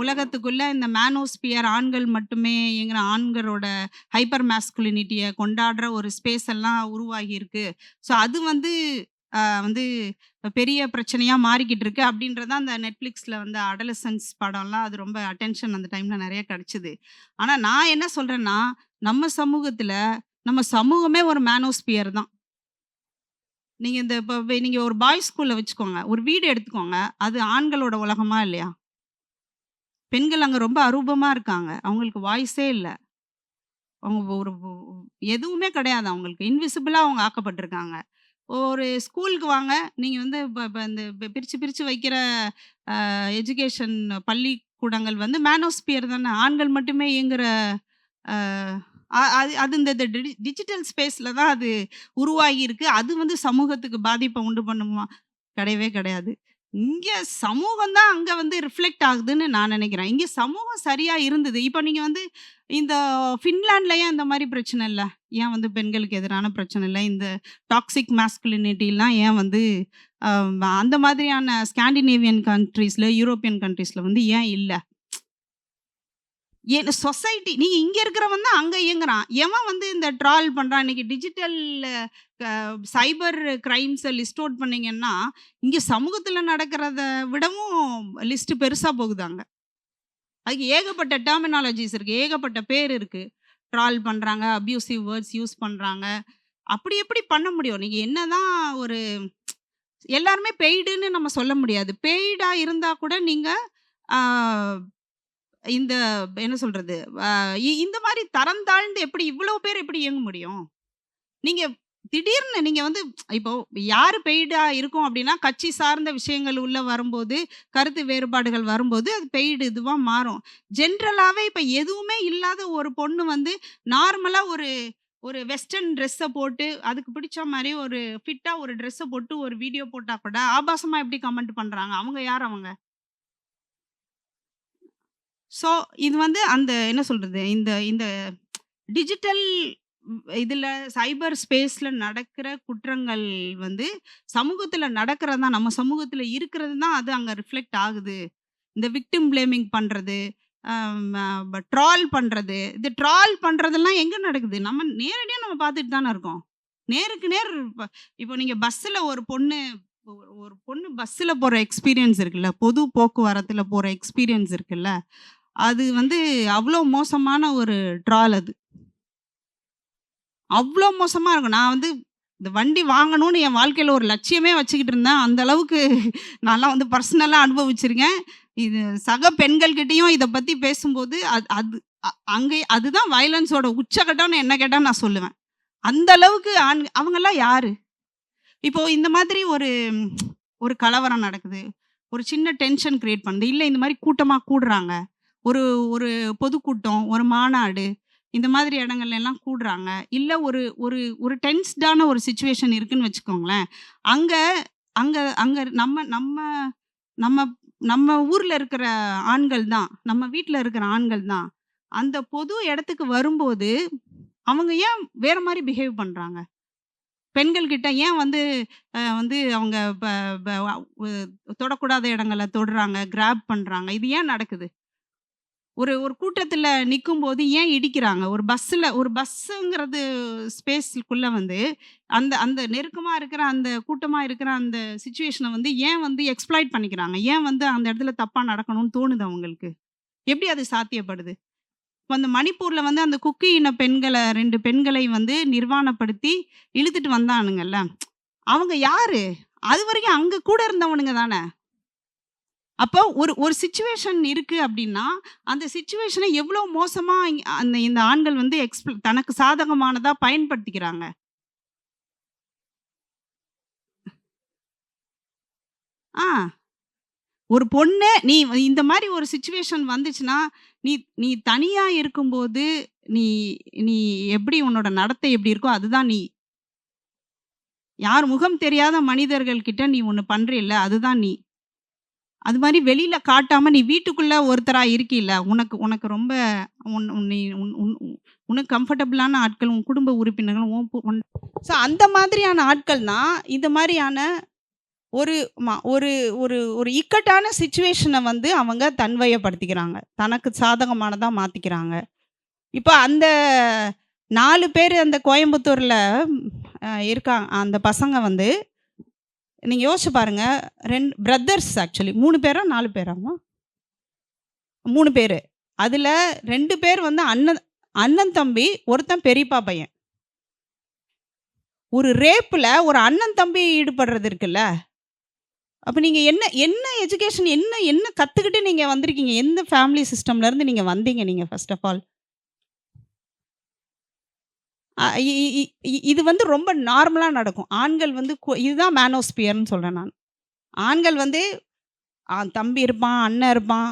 உலகத்துக்குள்ளே இந்த மேனோஸ்பியர், ஆண்கள் மட்டுமே என்கிற ஆண்களோட ஹைப்பர் மாஸ்குலினிட்டியை கொண்டாடுற ஒரு ஸ்பேஸ் எல்லாம் உருவாகி இருக்கு. ஸோ அது வந்து வந்து பெரிய பிரச்சனையாக மாறிக்கிட்டு இருக்கு அப்படின்றத அந்த நெட்ஃப்ளிக்ஸில் வந்து அடலசன்ஸ் படம்லாம் அது ரொம்ப அட்டென்ஷன் அந்த டைமில் நிறைய கிடச்சிது. ஆனால் நான் என்ன சொல்கிறேன்னா, நம்ம சமூகமே ஒரு மேனோஸ்பியர் தான். நீங்கள் இப்போ நீங்கள் ஒரு பாய்ஸ் ஸ்கூலில் வச்சுக்கோங்க, ஒரு வீடு எடுத்துக்கோங்க, அது ஆண்களோட உலகமா இல்லையா? பெண்கள் அங்கே ரொம்ப அரூபமாக இருக்காங்க, அவங்களுக்கு வாய்ஸே இல்லை, அவங்க ஒரு எதுவுமே கிடையாது, அவங்களுக்கு இன்விசிபிளாக அவங்க ஆக்கப்பட்டிருக்காங்க. ஒரு ஸ்கூலுக்கு வாங்க, நீங்கள் வந்து இப்போ இந்த பிரித்து வைக்கிற எஜுகேஷன் பள்ளிக்கூடங்கள் வந்து மேனோஸ்பியர் தானே, ஆண்கள் மட்டுமே இயங்குகிற அது இந்த டிஜிட்டல் ஸ்பேஸில் தான் அது உருவாகி இருக்கு. அது வந்து சமூகத்துக்கு பாதிப்பை உண்டு பண்ணுமா? கிடையவே கிடையாது. இங்கே சமூகம் தான் அங்கே வந்து ரிஃப்ளெக்ட் ஆகுதுன்னு நான் நினைக்கிறேன். இங்கே சமூகம் சரியாக இருந்தது. இப்போ நீங்கள் வந்து இந்த ஃபின்லாண்டில் ஏன் இந்த மாதிரி பிரச்சனை இல்லை? ஏன் வந்து பெண்களுக்கு எதிரான பிரச்சனை இல்லை? இந்த டாக்ஸிக் மாஸ்குலினிட்டிலாம் ஏன் வந்து அந்த மாதிரியான ஸ்காண்டினேவியன் கண்ட்ரீஸில், யூரோப்பியன் கண்ட்ரீஸில் வந்து ஏன் இல்லை? ஏன் சொசைட்டி, நீங்கள் இங்கே இருக்கிறவன் தான் அங்கே இயங்குறான். எவன் வந்து இந்த ட்ரால் பண்ணுறான்? இன்றைக்கி டிஜிட்டல் சைபர் கிரைம்ஸை லிஸ்ட் அவுட் பண்ணிங்கன்னா இங்கே சமூகத்தில் நடக்கிறத விடவும் லிஸ்ட்டு பெருசாக போகுதாங்க. அதுக்கு ஏகப்பட்ட டெர்மினாலஜிஸ் இருக்குது, ஏகப்பட்ட பேர் இருக்குது. ட்ரால் பண்ணுறாங்க, அப்யூசிவ் வேர்ட்ஸ் யூஸ் பண்ணுறாங்க. அப்படி எப்படி பண்ண முடியும்? நீங்கள் என்ன தான் ஒரு எல்லாருமே பெய்டுன்னு நம்ம சொல்ல முடியாது. பெய்டாக இருந்தால் கூட நீங்கள் இந்த என்ன சொல்கிறது, இந்த மாதிரி தரம் தாழ்ந்து எப்படி இவ்வளோ பேர் எப்படி இயங்க முடியும்? நீங்கள் திடீர்னு நீங்கள் வந்து இப்போ யார் பெய்டாக இருக்கும் அப்படின்னா, கட்சி சார்ந்த விஷயங்கள் உள்ளே வரும்போது, கருத்து வேறுபாடுகள் வரும்போது அது பெய்டு இதுவாக மாறும். ஜென்ரலாகவே இப்போ எதுவுமே இல்லாத ஒரு பொண்ணு வந்து நார்மலாக ஒரு வெஸ்டர்ன் ட்ரெஸ்ஸை போட்டு, அதுக்கு பிடிச்ச மாதிரி ஒரு ஃபிட்டாக ஒரு ட்ரெஸ்ஸை போட்டு ஒரு வீடியோ போட்டால் கூட ஆபாசமாக எப்படி கமெண்ட் பண்ணுறாங்க? அவங்க யார் அவங்க? ஸோ இது வந்து அந்த என்ன சொல்கிறது, இந்த டிஜிட்டல் இதில் சைபர் ஸ்பேஸில் நடக்கிற குற்றங்கள் வந்து சமூகத்தில் நடக்கிறது தான், நம்ம சமூகத்தில் இருக்கிறது தான் அது அங்கே ரிஃப்ளெக்ட் ஆகுது. இந்த விக்டிம் பிளேமிங் பண்ணுறது, ட்ரால் பண்ணுறது, இது ட்ரால் பண்ணுறதெல்லாம் எங்கே நடக்குது? நம்ம நேரடியாக நம்ம பார்த்துட்டு தானே இருக்கோம். நேருக்கு நேர் இப்போ நீங்கள் பஸ்ஸில் ஒரு பொண்ணு பஸ்ஸில் போகிற எக்ஸ்பீரியன்ஸ் இருக்குல்ல, பொது போக்குவரத்தில் போகிற எக்ஸ்பீரியன்ஸ் இருக்குல்ல, அது வந்து அவ்வளோ மோசமான ஒரு ட்ரால். அது அவ்வளோ மோசமாக இருக்கும். நான் வந்து இந்த வண்டி வாங்கணும்னு என் வாழ்க்கையில் ஒரு லட்சியமே வச்சுக்கிட்டு இருந்தேன். அந்த அளவுக்கு நான்லாம் வந்து பர்சனலாக அனுபவிச்சிருக்கேன். இது சக பெண்கள்கிட்டையும் இதை பற்றி பேசும்போது அங்கே அதுதான் வயலன்ஸோட உச்சகட்டம்னு என்ன கேட்டால் நான் சொல்லுவேன். அந்த அளவுக்கு அவங்கெல்லாம் யார்? இப்போது இந்த மாதிரி ஒரு கலவரம் நடக்குது, ஒரு சின்ன டென்ஷன் க்ரியேட் பண்ணுது, இல்லை இந்த மாதிரி கூட்டமாக கூடுறாங்க, ஒரு பொதுக்கூட்டம், ஒரு மாநாடு, இந்த மாதிரி இடங்கள்ல எல்லாம் கூடுறாங்க, இல்லை ஒரு டென்ஸ்டான ஒரு சுச்சுவேஷன் இருக்குன்னு வச்சுக்கோங்களேன். அங்கே அங்க அங்க நம்ம நம்ம நம்ம நம்ம ஊர்ல இருக்கிற ஆண்கள் தான், நம்ம வீட்ல இருக்கிற ஆண்கள் தான். அந்த பொது இடத்துக்கு வரும்போது, அவங்க ஏன் வேற மாரி பிஹேவ் பண்றாங்க? பெண்கள் கிட்ட ஏன் வந்து அவங்க ப ப உ தொடக்கூடாத இடங்கள தொடுறாங்க, கிராப் பண்றாங்க. இது ஏன் நடக்குது? ஒரு ஒரு கூட்டத்துல நிக்கும்போது ஏன் இடிக்கிறாங்க? ஒரு பஸ்ஸுங்கிறது ஸ்பேஸ்க்குள்ள வந்து, அந்த அந்த நெருக்கமா இருக்கிற, அந்த கூட்டமா இருக்கிற அந்த சிச்சுவேஷன வந்து ஏன் வந்து எக்ஸ்ப்ளாய்ட் பண்ணிக்கிறாங்க? ஏன் வந்து அந்த இடத்துல தப்பா நடக்கணும்னு தோணுது அவங்களுக்கு? எப்படி அது சாத்தியப்படுது? இப்ப அந்த மணிப்பூர்ல வந்து அந்த குக்கி இன 2 பெண்களை வந்து நிர்வாணப்படுத்தி இழுத்துட்டு வந்தானுங்கல்ல. அவங்க யாரு? அதுவரைக்கும் அங்க கூட இருந்தவனுங்க தானே. அப்போ ஒரு ஒரு சிச்சுவேஷன் இருக்கு அப்படின்னா, அந்த சிச்சுவேஷன எவ்வளோ மோசமா இந்த ஆண்கள் வந்து தனக்கு சாதகமானதா பயன்படுத்திக்கிறாங்க. ஆ. ஒரு பொண்ணு நீ இந்த மாரி ஒரு சிச்சுவேஷன் வந்துச்சுன்னா, நீ நீ தனியா இருக்கும்போது, நீ நீ எப்படி உன்னோட நடத்தை எப்படி இருக்கோ, அதுதான் நீ. யார் முகம் தெரியாத மனிதர்கள் கிட்ட நீ ஒண்ணு பண்றீல்ல, அதுதான் நீ. அது மாரி வெளியில காட்டாம நீ வீட்டுக்குள்ள ஒருத்தரா இருக்கீல்ல, உனக்கு உனக்கு ரொம்ப உன் உன் நீ உன் உன் உனக்கு கம்ஃபர்டபுளான ஆட்கள், உன் குடும்ப உறுப்பினர்கள், ஸோ அந்த மாதிரியான ஆட்கள் தான் இந்த மாரியான ஒரு ஒரு ஒரு ஒரு இக்கட்டான சிச்சுவேஷன வந்து அவங்க தன்வயப்படுத்திக்கிறாங்க. தனக்கு சாதகமானதா மாத்திக்கிறாங்க. இப்ப அந்த 4 பேரு அந்த கோயம்புத்தூர்ல இருக்காங்க. அந்த பசங்க வந்து நீங்க யோசிச்சு பாருங்க. 2 பிரதர்ஸ் ஆக்சுவலி 3 பேரா 4 பேராம்மா? 3 பேரு. அதுல 2 பேர் வந்து அண்ணன் தம்பி, ஒருத்தன் பெரியப்பா பையன். ஒரு ரேப்ல ஒரு அண்ணன் தம்பி ஈடுபடுறது இருக்குல்ல. அப்ப நீங்க என்ன என்ன எஜுகேஷன் என்ன கத்துக்கிட்டு நீங்க வந்திருக்கீங்க? எந்த ஃபேமிலி சிஸ்டம்ல இருந்து நீங்க வந்தீங்க நீங்க ஃபர்ஸ்ட் ஆஃப் ஆல்? இ இ இ இது வந்து ரொம்ப நார்மலா நடக்கும். ஆண்கள் வந்து இதுதான் மேனோஸ்பியர்ன்னு சொல்றேன் நான். ஆண்கள் வந்து தம்பி இருப்பான், அண்ணன் இருப்பான்.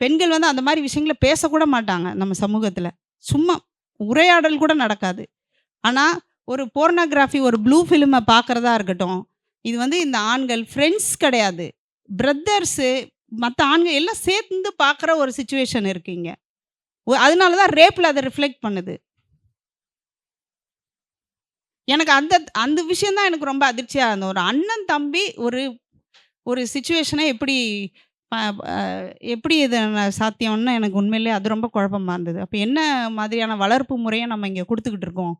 பெண்கள் வந்து அந்த மாரி விஷயங்கள பேசக்கூட மாட்டாங்க நம்ம சமூகத்துல. சும்மா உரையாடல் கூட நடக்காது. ஆனா ஒரு போர்னோகிராஃபி, ஒரு ப்ளூ ஃபிலிம பார்க்கறதா இருக்கட்டும், இது வந்து இந்த ஆண்கள் ஃப்ரெண்ட்ஸ் கிடையாது. பிரதர்ஸு, மத்த ஆண்கள் எல்லாம் சேர்ந்து பார்க்குற ஒரு சிச்சுவேஷன் இருக்கு இங்க. அதனால தான் ரேப்ல அத ரிஃப்ளெக்ட் பண்ணுது. எனக்கு அந்த அந்த விஷயம் தான் எனக்கு ரொம்ப அதிர்ச்சியா இருந்தது. ஒரு அண்ணன் தம்பி ஒரு சிச்சுவேஷன எப்படி இது சாத்தியம்னு எனக்கு உண்மையிலேயே அது ரொம்ப குழப்பமா இருந்தது. அப்ப என்ன மாதிரியான வளர்ப்பு முறைய நம்ம இங்க குடுத்துக்கிட்டு இருக்கோம்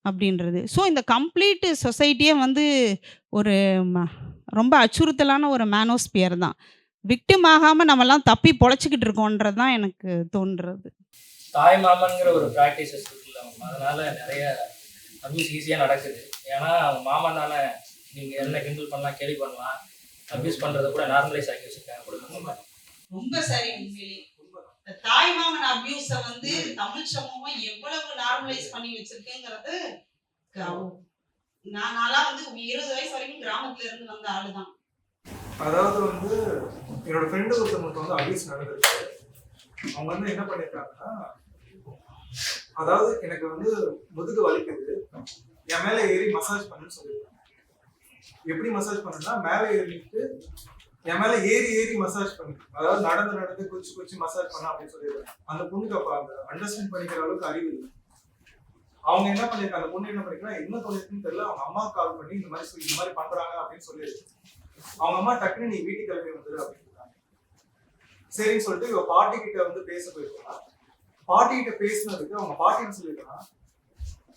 அப்படின்றது. ஸோ இந்த கம்ப்ளீட் சொசைட்டியே வந்து ஒரு ரொம்ப அச்சுறுத்தலான ஒரு மேனோஸ்பியர் தான். விக்டிம் ஆகாம நம்மலாம் தப்பி பொழைச்சிக்கிட்டு இருக்கோன்றது தான் எனக்கு தோன்றது. தாய் மாமன்ங்கிற ஒரு ப்ராக்டிசஸ் இருக்குல்ல, அதனால நிறைய அபியூஸ் ஈஸியாக நடக்குது. ஏன்னா அவங்க மாமன் தானே, நீங்கள் என்ன கிண்டல் பண்ணலாம், கேலி பண்ணலாம், அபியூஸ் பண்ணுறத கூட நார்மலைஸ் ஆக்கி வச்சுருக்காங்க குடும்பமாக. ரொம்ப சரி. உண்மையிலே இந்த தாய் மாமன் அபியூஸ வந்து தமிழ் சமூகம் எவ்வளவு நார்மலைஸ் பண்ணி வச்சிருக்குங்கிறது, நான்லாம் வந்து 20 வயசு வரைக்கும் கிராமத்துல இருந்து வந்த ஆளுதான். அதாவது வந்து என்னோட ஃப்ரெண்டு ஒருத்தவங்களுக்கு வந்து அபியூஸ் நடந்திருக்கு. அவங்க வந்து என்ன பண்ணிருக்காங்கன்னா, அதாவது எனக்கு வந்து முதுகு வலிக்குது, என் மேல ஏறி மசாஜ் பண்ணுன்னு சொல்லியிருக்காங்க. எப்படி மசாஜ் பண்ணுன்னா, மேலே ஏறிட்டு என் மேல ஏறி மசாஜ் பண்ணு, அதாவது நடந்து குச்சி மசாஜ் பண்ண அப்படின்னு சொல்லியிருக்காங்க. அந்த பொண்ணுக்கு அப்ப அந்த அண்டர்ஸ்டாண்ட் பண்ணிக்கிற அளவுக்கு அறிவு இல்லை. அவங்க என்ன பண்ணிருக்காங்க, அந்த பொண்ணு என்ன பண்ணிருக்கா, என்ன பண்ணிருக்குன்னு தெரியல, அவங்க அம்மா கால் பண்ணி இந்த மாதிரி பண்றாங்க அப்படின்னு சொல்லியிருக்கு. அவங்க அம்மா டக்குன்னு நீ வீட்டுக்கு கிளம்பி வந்துரு அப்படின்னு சொல்றாங்க. சரின்னு சொல்லிட்டு இவ பாட்டி கிட்ட வந்து பேச போயிருக்கா. பாட்டி கிட்ட பேசினதுக்கு அவங்க பாட்டி என்ன சொல்லிருக்காங்க,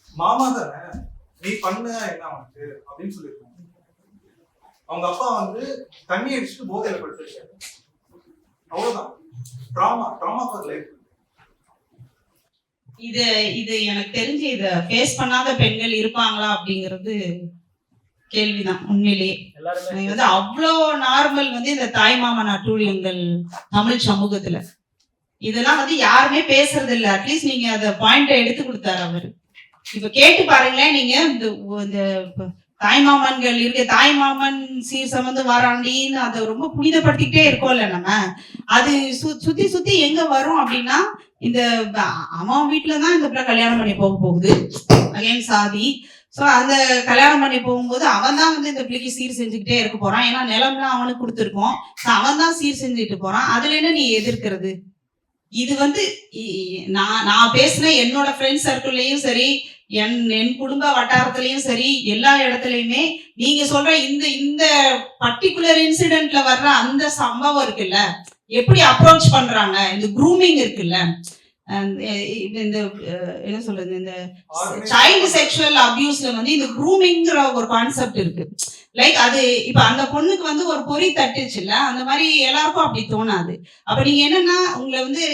மாமா தானே நீ பண்ண என்ன அவனுக்கு அப்படின்னு சொல்லியிருக்காங்க. அவங்க அப்பா வந்து தண்ணி அடிச்சுட்டு போதையில படுத்திருக்காரு. அவ்வளவுதான். Drama for life. இது எனக்கு தெரிஞ்சு இத ஃபேஸ் பண்ணாத பெண்கள் இருப்பாங்களா அப்படிங்கிறது கேள்விதான் உண்மையிலேயே. வந்து அவ்வளோ நார்மல் வந்து இந்த தாய்மாமன் அட்டூழியங்கள் தமிழ் சமூகத்துல. இதெல்லாம் வந்து யாருமே பேசுறது இல்லை. அட்லீஸ்ட் நீங்க அந்த பாயிண்ட எடுத்து கொடுத்தாரு அவரு. இப்ப கேட்டு பாருங்களேன், நீங்க இந்த தாய்மாமன்கள் இருக்கு, தாய்மாமன் சீர் சமந்து வாராண்டின்னு அதை ரொம்ப புனிதப்படுத்திக்கிட்டே இருக்கோம்ல நம்ம. அது சுத்தி எங்க வரும் அப்படின்னா, இந்த அவன் வீட்டுலதான் இந்த பிள்ளை கல்யாணம் பண்ணி போகுது அகைன் சாதி. ஸோ அந்த கல்யாணம் பண்ணி போகும்போது அவன் தான் வந்து இந்த பிள்ளைக்கு சீர் செஞ்சுக்கிட்டே இருக்க போறான். ஏன்னா நிலம்லாம் அவனுக்கு கொடுத்துருக்கோம். ஸோ அவன் தான் சீர் செஞ்சுட்டு போறான். அதுல என்ன நீ எதிர்க்கிறது? இது வந்து நான் பேசின என்னோட ஃப்ரெண்ட்ஸ் சர்க்கிள்லயும் சரி, என் குடும்ப வட்டாரத்திலயும் சரி, எல்லா இடத்துலயுமே நீங்க சொல்ற இந்த பர்டிகுலர் இன்சிடென்ட்ல வர்ற அந்த சம்பவம் இருக்குல்ல, எப்படி அப்ரோச் பண்றாங்க, இந்த க்ரூமிங் இருக்குல்ல, இந்த என்ன சொல்றது, இந்த சைல்டு செக்ஷுவல் அபியூஸ்ல வந்து இந்த க்ரூமிங்கிற ஒரு கான்செப்ட் இருக்கு. லைக் அது இப்ப அந்த பொண்ணுக்கு வந்து ஒரு பொறி தட்டுச்சுல்ல, அந்த மாதிரி எல்லாருக்கும் அப்படி தோணாது. அப்ப நீங்க என்னன்னா உங்களை வந்து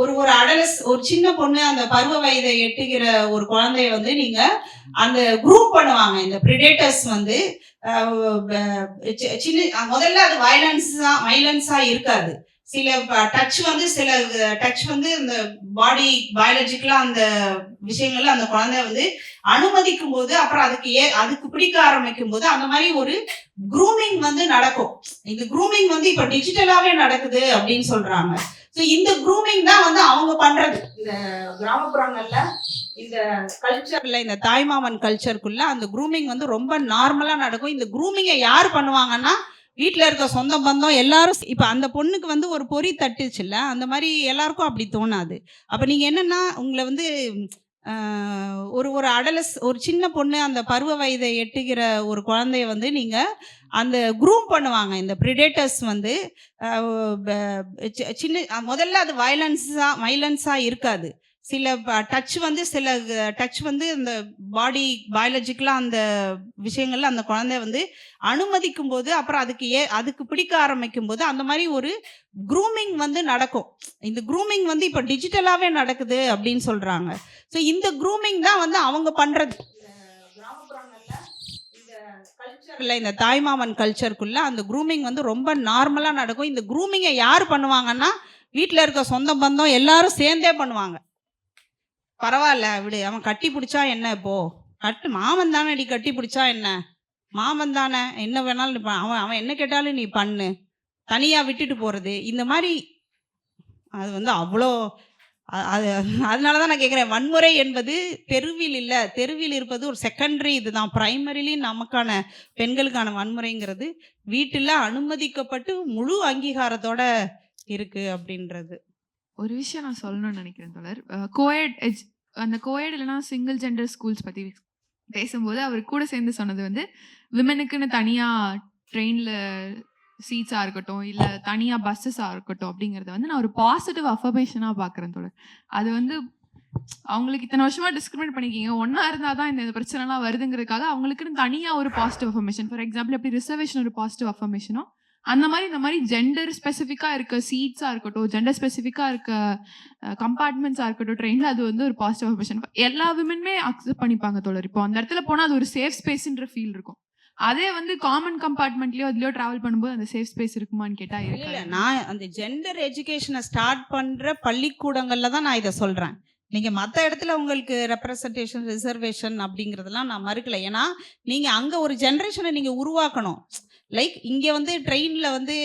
ஒரு சின்ன பொண்ணு, அந்த பருவ வயதை எட்டுகிற ஒரு குழந்தைய வந்து நீங்க அந்த குரூப் பண்ணுவாங்க இந்த பிரிடேட்டர்ஸ் வந்து. சின்ன முதல்ல அது வயலன்ஸா இருக்காது. சில டச் வந்து இந்த பாடி பயாலஜிக்கலா அந்த விஷயங்கள்ல அந்த குழந்தைய வந்து அனுமதிக்கும் போது, அப்புறம் அதுக்கு பிடிக்க ஆரம்பிக்கும் போது அந்த மாதிரி ஒரு க்ரூமிங் வந்து நடக்கும். இந்த க்ரூமிங் வந்து இப்ப டிஜிட்டலாவே நடக்குது அப்படின்னு சொல்றாங்க. ஸோ இந்த க்ரூமிங் தான் வந்து அவங்க பண்றது. இந்த கிராமப்புறங்கள்ல இந்த கல்ச்சர்ல, இந்த தாய்மாமன் கல்ச்சருக்குள்ள அந்த க்ரூமிங் வந்து ரொம்ப நார்மலா நடக்கும். இந்த க்ரூமிங்கை யார் பண்ணுவாங்கன்னா வீட்டில் இருக்க சொந்த பந்தம் எல்லாரும். இப்போ அந்த பொண்ணுக்கு வந்து ஒரு பொறி தட்டுச்சுல்ல, அந்த மாதிரி எல்லாருக்கும் அப்படி தோணாது. அப்போ நீங்கள் என்னன்னா உங்களை வந்து ஒரு சின்ன பொண்ணு, அந்த பருவ வயதை எட்டுகிற ஒரு குழந்தைய வந்து நீங்கள் அந்த க்ரூம் பண்ணுவாங்க இந்த பிரிடேட்டர்ஸ் வந்து. முதல்ல அது வயலன்ஸா இருக்காது. சில டச் வந்து இந்த பாடி பயாலஜிக்கலா அந்த விஷயங்கள்ல அந்த குழந்தைய வந்து அனுமதிக்கும் போது, அப்புறம் அதுக்கு பிடிக்க ஆரம்பிக்கும் போது அந்த மாதிரி ஒரு க்ரூமிங் வந்து நடக்கும். இந்த க்ரூமிங் வந்து இப்ப டிஜிட்டலாவே நடக்குது அப்படின்னு சொல்றாங்க. ஸோ இந்த க்ரூமிங் தான் வந்து அவங்க பண்றது. கிராமப்புறங்கள்ல இந்த கல்ச்சர்ல, இந்த தாய்மாமன் கல்ச்சருக்குள்ள அந்த க்ரூமிங் வந்து ரொம்ப நார்மலா நடக்கும். இந்த க்ரூமிங்கை யார் பண்ணுவாங்கன்னா வீட்டில் இருக்க சொந்த பந்தம் எல்லாரும் சேர்ந்தே பண்ணுவாங்க. பரவாயில்ல விடு, அவன் கட்டி பிடிச்சா என்ன, இப்போ மாமன் தானே, நீ கட்டி பிடிச்சா என்ன, மாமன் தானே, என்ன வேணாலும் அவன் என்ன கேட்டாலும் நீ பண்ணு, தனியா விட்டுட்டு போறது, இந்த மாதிரி அது வந்து அவ்வளோ. அதனாலதான் நான் கேட்குறேன், வன்முறை என்பது தெருவில் இல்லை, தெருவில் இருப்பது ஒரு செகண்டரி. இதுதான் பிரைமரிலி நமக்கான பெண்களுக்கான வன்முறைங்கிறது வீட்டில் அனுமதிக்கப்பட்டு முழு அங்கீகாரத்தோட இருக்கு அப்படின்றது. ஒரு விஷயம் நான் சொல்லணும்னு நினைக்கிறேன் தோழர். அந்த கோயட் இல்லைனா சிங்கிள் ஜெண்டர் ஸ்கூல்ஸ் பற்றி பேசும்போது அவர் கூட சேர்ந்து சொன்னது வந்து விமனுக்குன்னு தனியாக ட்ரெயினில் சீட்ஸாக இருக்கட்டும், இல்லை தனியாக பஸ்ஸஸாக இருக்கட்டும், அப்படிங்கிறத வந்து நான் ஒரு பாசிட்டிவ் அஃபர்மேஷனாக பார்க்குறேன் தோழர். அது வந்து அவங்களுக்கு இத்தனை வருஷமாக டிஸ்கிரிமினேட் பண்ணிக்கிங்க, ஒன்றா இருந்தால் தான் இந்த பிரச்சனைலாம் வருதுங்கிறதுக்காக அவங்களுக்குன்னு தனியாக ஒரு பாசிட்டிவ் அஃபர்மேஷன். ஃபார் எக்ஸாம்பிள் எப்படி ரிசர்வேஷன் ஒரு பாசிட்டிவ் அஃபர்மேஷனோ, அந்த மாதிரி இந்த மாதிரி ஜெண்டர் ஸ்பெசிஃபிக்காக இருக்க சீட்ஸாக இருக்கட்டும், ஜெண்டர் ஸ்பெசிஃபிக்காக இருக்க கம்பார்ட்மெண்ட்ஸாக இருக்கட்டும் ட்ரெயினில், அது வந்து ஒரு பாசிட்டிவ் அஃபர்மேஷன். எல்லா விமனுமே அக்செப்ட் பண்ணிப்பாங்க தோழர். இப்போ அந்த இடத்துல போனால் அது ஒரு சேஃப் ஸ்பேஸ்ன்ற ஃபீல் இருக்கும். அதே வந்து காமன் கம்பார்ட்மெண்ட்லயோ அதுலயோ டிராவல் பண்ணும்போது அந்த சேஃப் ஸ்பேஸ் இருக்குமான்னு கேட்டா இல்ல. நான் அந்த ஜெண்டர் எஜுகேஷனை ஸ்டார்ட் பண்ற பள்ளிக்கூடங்கள்ல தான் நான் இதை சொல்றேன். நீங்க மற்ற இடத்துல உங்களுக்கு ரெப்ரசன்டேஷன், ரிசர்வேஷன் அப்படிங்கிறதெல்லாம் நான் மறுக்கல. ஏன்னா நீங்க அங்க ஒரு ஜென்ரேஷனை நீங்க உருவாக்கணும். லைக் இங்க வந்து ட்ரெயின்ல வந்து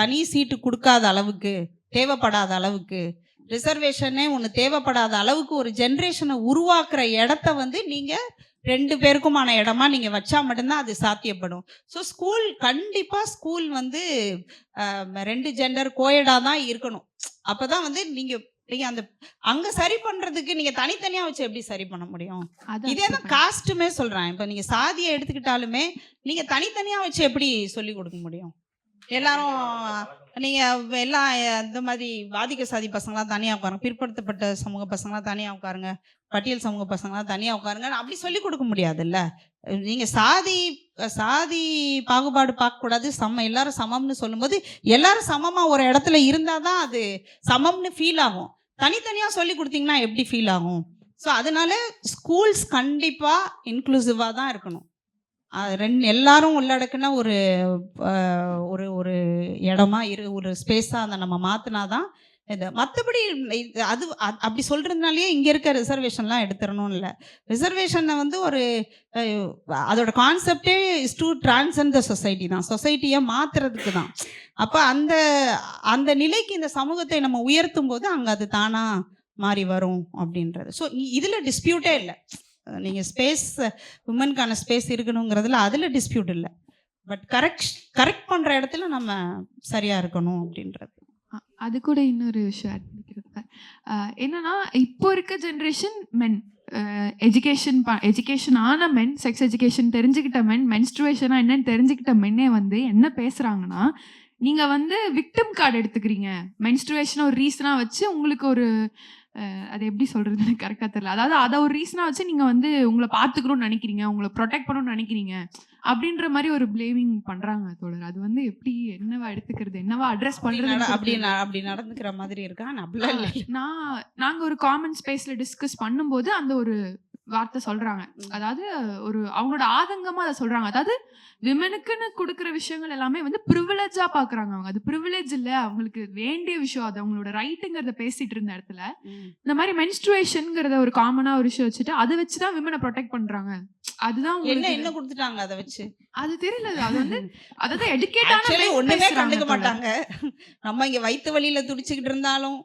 தனி சீட்டு கொடுக்காத அளவுக்கு, தேவைப்படாத அளவுக்கு, ரிசர்வேஷனே ஒன்று தேவைப்படாத அளவுக்கு ஒரு ஜென்ரேஷனை உருவாக்குற இடத்த வந்து நீங்க 2 பேருக்குமான இடமா நீங்க வச்சா மட்டும்தான் அது சாத்தியப்படும். ஸோ கண்டிப்பா ஸ்கூல் வந்து 2 ஜெண்டர் கோயடா தான் இருக்கணும். அப்பதான் வந்து நீங்க அந்த அங்க சரி பண்றதுக்கு நீங்க தனித்தனியா வச்சு எப்படி சரி பண்ண முடியும்? இதே தான் காஸ்ட்டுமே சொல்றேன். இப்ப நீங்க சாதியை எடுத்துக்கிட்டாலுமே நீங்க தனித்தனியா வச்சு எப்படி சொல்லி கொடுக்க முடியும்? எல்லாரும் நீங்க எல்லாம் இந்த மாதிரி பாதிக்க சாதி பசங்களாம் தனியா உட்காருங்க, பிற்படுத்தப்பட்ட சமூக பசங்களாம் தனியா உட்காருங்க, பட்டியல் சமூக பசங்களாம் தனியா உட்காருங்க, அப்படி சொல்லி கொடுக்க முடியாதுல்ல. நீங்க சாதி பாகுபாடு பார்க்கக்கூடாது, எல்லாரும் சமம்னு சொல்லும்போது எல்லாரும் சமமா ஒரு இடத்துல இருந்தாதான் அது சமம்னு ஃபீல் ஆகும். தனித்தனியா சொல்லி கொடுத்தீங்கன்னா எப்படி ஃபீல் ஆகும்? ஸோ அதனால ஸ்கூல்ஸ் கண்டிப்பா இன்க்ளூசிவா தான் இருக்கணும். எல்லாரும் உள்ளடக்குன ஒரு ஒரு இடமா ஒரு ஸ்பேஸா அதை நம்ம மாத்தினாதான் இது. மற்றபடி அது அப்படி சொல்றதுனாலயே இங்க இருக்க ரிசர்வேஷன்லாம் எடுத்துடணும் இல்லை. ரிசர்வேஷனை வந்து அதோட கான்செப்டே இஸ் டு டிரான்செண்ட் த சொசைட்டி தான், சொசைட்டியை மாத்துறதுக்கு தான். அப்ப அந்த நிலைக்கு இந்த சமூகத்தை நம்ம உயர்த்தும் போது அங்க அது தானா மாறி வரும் அப்படின்றது. ஸோ இதுல டிஸ்பியூட்டே இல்லை. நீங்கள் ஸ்பேஸ் உமனுக்கான ஸ்பேஸ் இருக்கணுங்கிறதுல அதில் டிஸ்பியூட் இல்லை. பட் கரெக்ட் பண்ணுற இடத்துல நம்ம சரியாக இருக்கணும் அப்படின்றது. அது கூட இன்னொரு விஷயம் ஆட் பண்ணிக்கிறது என்னன்னா, இப்போ இருக்க ஜென்ரேஷன் மென் எஜுகேஷன் ஆன மென், செக்ஸ் எஜுகேஷன் தெரிஞ்சுக்கிட்ட மென், மென்ஸ்ட்ருவேஷனா என்னன்னு தெரிஞ்சுக்கிட்ட மென்னே வந்து என்ன பேசுறாங்கன்னா, நீங்க வந்து விக்டிம் கார்டு எடுத்துக்கிறீங்க, மென்ஸ்ட்ருவேஷனை ஒரு ரீசனா வச்சு உங்களுக்கு ஒரு அது எப்படி சொல்றது எனக்கு கரெக்டாக தெரியல. அதாவது அதை ஒரு ரீசனா வச்சு நீங்க வந்து உங்களை பார்த்துக்கணும்னு நினைக்கிறீங்க, உங்களை ப்ரொடெக்ட் பண்ணணும்னு நினைக்கிறீங்க அப்படின்ற மாதிரி ஒரு பிளேமிங் பண்றாங்க தோழர். அது வந்து எப்படி என்னவா எடுத்துக்கிறது, என்னவா அட்ரஸ் பண்றது, அப்படி நடந்துக்கிற மாதிரி இருக்கா? நாங்க ஒரு காமன் ஸ்பேஸ்ல டிஸ்கஸ் பண்ணும்போது அந்த ஒரு வார்த்தை சொல்றாங்க. அதாவது ஒரு அவங்களோட ஆதங்கமா அதை சொல்றாங்க. அதாவது விமனுக்குன்னு கொடுக்குற விஷயங்கள் எல்லாமே வந்து ப்ரிவிலேஜா பாக்குறாங்க அவங்க. அது ப்ரிவிலேஜ் இல்ல, அவங்களுக்கு வேண்டிய விஷயம், அது அவங்களோட ரைட்டுங்கிறத பேசிட்டு இருந்த இடத்துல இந்த மாதிரி மென்ஸ்ட்ருவேஷன்ங்கிறத ஒரு காமனா ஒரு விஷயம் வச்சுட்டு அதை வச்சுதான் விமனை ப்ரொடெக்ட் பண்றாங்க. அதுதான் என்ன கொடுத்துட்டாங்க அதை வச்சு அது தெரியல. அது வந்து அதாவது எடுக்கேட்டான ஒண்ணுமே கண்டுக்க மாட்டாங்க. நம்ம இங்க வயிற்று வலியில துடிச்சுக்கிட்டு இருந்தாலும்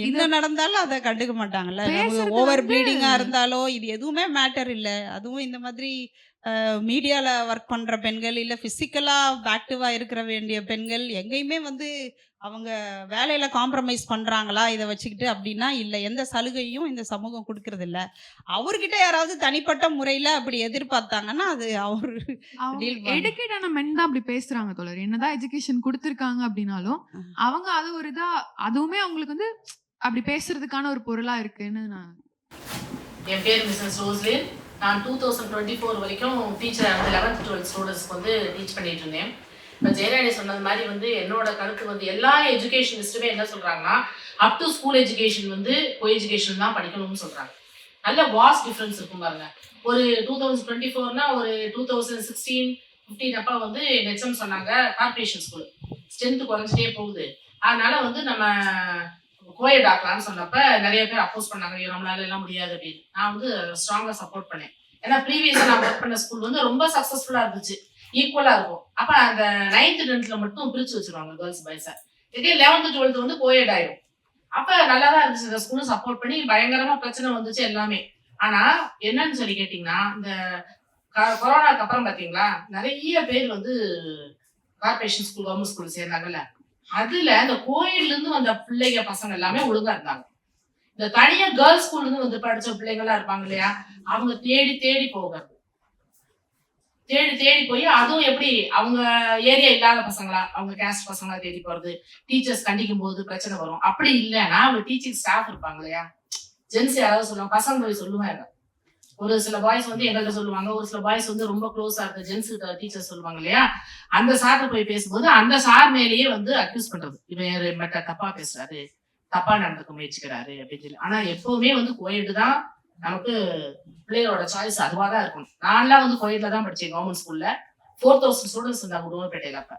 என்ன நடந்தாலும் அதை கண்டுக்க மாட்டாங்கல்ல. ஓவர் ப்ளீடிங்கா இருந்தாலோ இது எதுவுமே மேட்டர் இல்லை. அதுவும் இந்த மாதிரி மீடியால ஒர்க் பண்ற பெண்கள் இல்ல பிசிக்கலா ஆக்டிவா இருக்கிற வேண்டிய பெண்கள் எங்கேயுமே வந்து அவங்க வேலையில காம்ப்ரமைஸ் பண்றாங்களா இதை வச்சுக்கிட்டு அப்படின்னா இல்லை. எந்த சலுகையும் இந்த சமூகம் கொடுக்கறது இல்லை. அவர்கிட்ட யாராவது தனிப்பட்ட முறையில அப்படி எதிர்பார்த்தாங்கன்னா அது அவரு எடுக்கேட்டான மென் தான் அப்படி பேசுறாங்க தோழர். என்னதான் எஜுகேஷன் கொடுத்துருக்காங்க அப்படின்னாலும் அவங்க அது ஒரு இதா, அதுவுமே அவங்களுக்கு வந்து அப்படி பேசுறதுக்கான ஒரு பொருளா இருக்குன்னு நான். என் பேர் மிஸ்ஸஸ் ரோஸ்லின். நான் 2024 வரைக்கும் டீச்சர் வந்து 11th 12th ஸ்டூடெண்ட்ஸ்க்கு வந்து டீச் பண்ணிட்டு இருந்தேன். இப்போ ஜெயராணி சொன்னது மாதிரி வந்து என்னோட கருத்து வந்து எல்லா எஜுகேஷனிஸ்ட்டுமே என்ன சொல்கிறாங்கன்னா, அப் டு ஸ்கூல் எஜுகேஷன் வந்து கோ எஜுகேஷன் தான் படிக்கணும்னு சொல்கிறாங்க. நல்ல வாஸ்ட் டிஃப்ரென்ஸ் இருக்கும் பாருங்க. ஒரு 2024னா ஒரு 2016-15 அப்போ வந்து ஹெச்எம் சொன்னாங்க கார்பரேஷன் ஸ்கூல் ஸ்ட்ரென்த் குறைஞ்சிட்டே போகுது, அதனால வந்து நம்ம கோயட் ஆக்கலாம்னு சொன்னப்ப நிறைய பேர் அப்போஸ் பண்ணாங்க, நம்மளால எல்லாம் முடியாது அப்படின்னு. நான் வந்து ஸ்ட்ராங்காக சப்போர்ட் பண்ணேன். ஏன்னா ப்ரீவியஸாக நான் ஒர்க் பண்ண ஸ்கூல் வந்து ரொம்ப சக்ஸஸ்ஃபுல்லாக இருந்துச்சு, ஈக்குவலாக இருக்கும். அப்போ அந்த 9th 10th மட்டும் பிரித்து வச்சுருவாங்க கேர்ள்ஸ் பாய்ஸை. இதே 11th 12th வந்து கோயட் ஆயிடும். அப்போ நல்லா தான் இருந்துச்சு. இந்த ஸ்கூலும் சப்போர்ட் பண்ணி பயங்கரமாக பிரச்சனை வந்துச்சு எல்லாமே. ஆனால் என்னன்னு சொல்லி கேட்டிங்கன்னா, இந்த கொரோனாக்கு அப்புறம் பார்த்தீங்களா நிறைய பேர் வந்து கார்பரேஷன் ஸ்கூல் கவர்மெண்ட் ஸ்கூல் சேர்ந்தாங்கல்ல, அதுல இந்த கோயில்ல இருந்து வந்த பிள்ளைங்க பசங்க எல்லாமே ஒழுங்கா இருந்தாங்க. இந்த தனியா கேர்ள்ஸ் ஸ்கூல்ல இருந்து வந்து படிச்ச பிள்ளைங்க எல்லாம் இருப்பாங்க இல்லையா, அவங்க தேடி தேடி போகிறது, தேடி தேடி போய் அதுவும் எப்படி அவங்க ஏரியா இல்லாத பசங்களா அவங்க கேஸ்ட் பசங்களா தேடி போறது, டீச்சர்ஸ் கண்டிக்கும் போது பிரச்சனை வரும். அப்படி இல்லைன்னா அவங்க டீச்சிங் ஸ்டாஃப் இருப்பாங்க இல்லையா, ஜென்ஸ் யாராவது சொல்லுவாங்க, பசங்க போய் சொல்லுவாங்க. ஒரு சில பாய்ஸ் வந்து எங்கள்கிட்ட சொல்லுவாங்க, ஒரு சில பாய்ஸ் வந்து ரொம்ப க்ளோஸா இருக்க ஜென்ஸ் டீச்சர் சொல்லுவாங்க இல்லையா, அந்த சார்ட்ட போய் பேசும்போது அந்த சார் மேலேயே வந்து அக்யூஸ் பண்றது, இவன் மற்ற தப்பா பேசுறாரு, தப்பா நடந்துக்க முயற்சிக்கிறாரு அப்படின்னு சொல்லி. ஆனா எப்பவுமே வந்து கோயடு தான் நமக்கு பிள்ளைகளோட சாய்ஸ் அதுவா தான் இருக்கணும். நான்லாம் வந்து கோயட்ல தான் படிச்சேன் கவர்மெண்ட் ஸ்கூல்ல. 4000 ஸ்டூடெண்ட்ஸ் இருந்தாங்க உடுமல்பேட்டையில. அப்ப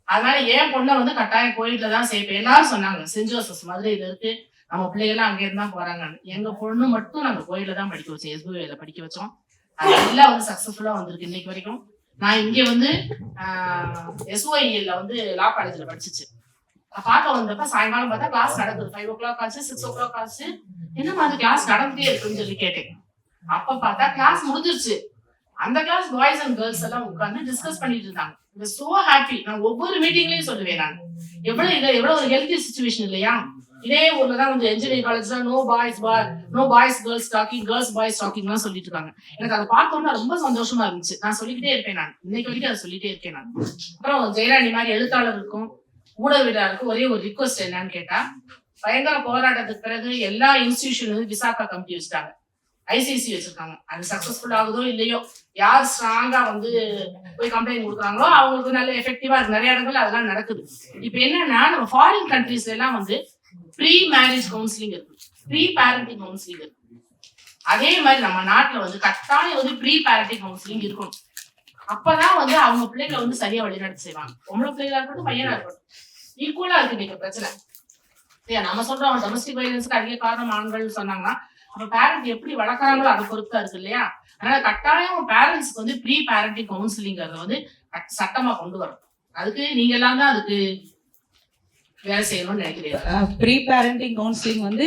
அதனால என் பொண்ணை வந்து கட்டாயம் கோயட்ல தான் சேர்ப்பேன். எல்லாரும் சொன்னாங்க சென்ட் ஜோசப்ஸ் மதுரையில இருக்கு, நம்ம பிள்ளைகள்லாம் அங்கே இருந்தா போறாங்க. எங்க பொண்ணு மட்டும் நாங்க கோயில தான் படிக்க வச்சோம், எஸ்பிஐல படிக்க வச்சோம். அது எல்லாம் வந்து சக்சஸ்ஃபுல்லா வந்திருக்கு இன்னைக்கு வரைக்கும். நான் இங்க வந்து எஸ்ஓஐல வந்து லா காலேஜ்ல படிச்சிச்சு. பார்க்க வந்தப்ப சாயங்காலம் பார்த்தா கிளாஸ் நடக்குது. 5 o'clock ஆச்சு, 6 o'clock ஆச்சு. என்ன மாதிரி கிளாஸ் நடந்துட்டே இருக்குன்னு சொல்லி கேட்டேன். அப்ப பார்த்தா கிளாஸ் முடிஞ்சிருச்சு. அந்த கிளாஸ் பாய்ஸ் அண்ட் கேர்ள்ஸ் எல்லாம் உட்கார்ந்து டிஸ்கஸ் பண்ணிட்டு இருந்தாங்க. So happy. நான் ஒவ்வொரு மீட்டிங்லயும் சொல்லுவேன், நான் எவ்வளவு ஒரு ஹெல்த்தி சிச்சுவேஷன் இல்லையா. இதே ஊர்ல தான் வந்து இன்ஜினியரிங் காலேஜ்ல no boys girls talking, girls boys talking எல்லாம் சொல்லிட்டு இருக்காங்க. எனக்கு அதை பார்த்தோம்னா ரொம்ப சந்தோஷமா இருந்துச்சு. நான் சொல்லிக்கிட்டே இருப்பேன், நான் இன்னைக்கு வரைக்கும் அதை சொல்லிட்டே இருக்கேன். நான் அப்புறம் ஜெயராணி மாதிரி எழுத்தாளருக்கும் ஊடகவியலாளருக்கும் ஒரே ஒரு ரிக்வஸ்ட் என்னன்னு கேட்டா, பயங்கர போராட்டத்துக்கு பிறகு எல்லா இன்ஸ்டிடியூஷன் விசாகா கமிட்டி வச்சுட்டாங்க, ஐசிசி வச்சிருக்காங்க. அது சக்சஸ்ஃபுல் ஆகுதோ இல்லையோ, யார் ஸ்ட்ராங்கா வந்து போய் கம்ப்ளைண்ட் கொடுக்குறாங்களோ அவங்களுக்கு நல்ல எஃபெக்டிவா இருக்கு. நிறைய இடங்கள் அதெல்லாம் நடக்குது. இப்ப என்னன்னா, நம்ம ஃபாரின் கண்ட்ரீஸ்ல எல்லாம் வந்து ப்ரீ மேரேஜ் கவுன்சிலிங் இருக்கு, ப்ரீ பேரண்டிங் கவுன்சிலிங் இருக்கு. அதே மாதிரி நம்ம நாட்டுல வந்து கட்டாயம் வந்து ப்ரீ பேரண்டிங் கவுன்சிலிங் இருக்கணும். அப்பதான் வந்து அவங்க பிள்ளைகளை வந்து சரியா வழிநடத்தி செய்வாங்க. பொம்பளை பிள்ளைகளா இருக்கட்டும், பையனா இருக்கட்டும், ஈக்குவலா இருக்கு இன்னைக்கு பிரச்சனை. நம்ம சொல்றோம் டொமஸ்டிக் வயலன்ஸ்க்கு அதிக காரணம் ஆண்கள் சொன்னாங்கன்னா, அப்ப பேரண்ட் எப்படி வளர்க்குறாங்களோ அதை பொறுத்தா இருக்கு இல்லையா. அதனால கட்டாயம் பேரண்ட்ஸ்க்கு வந்து ப்ரீ பேரண்டிங் கவுன்சிலிங் வந்து சட்டமா கொண்டு வரும். அதுக்கு நீங்க எல்லாம் தான் அதுக்கு வேலை செய்யணும்னு நினைக்கிறீங்க? ப்ரீ பேரண்டிங் கவுன்சிலிங் வந்து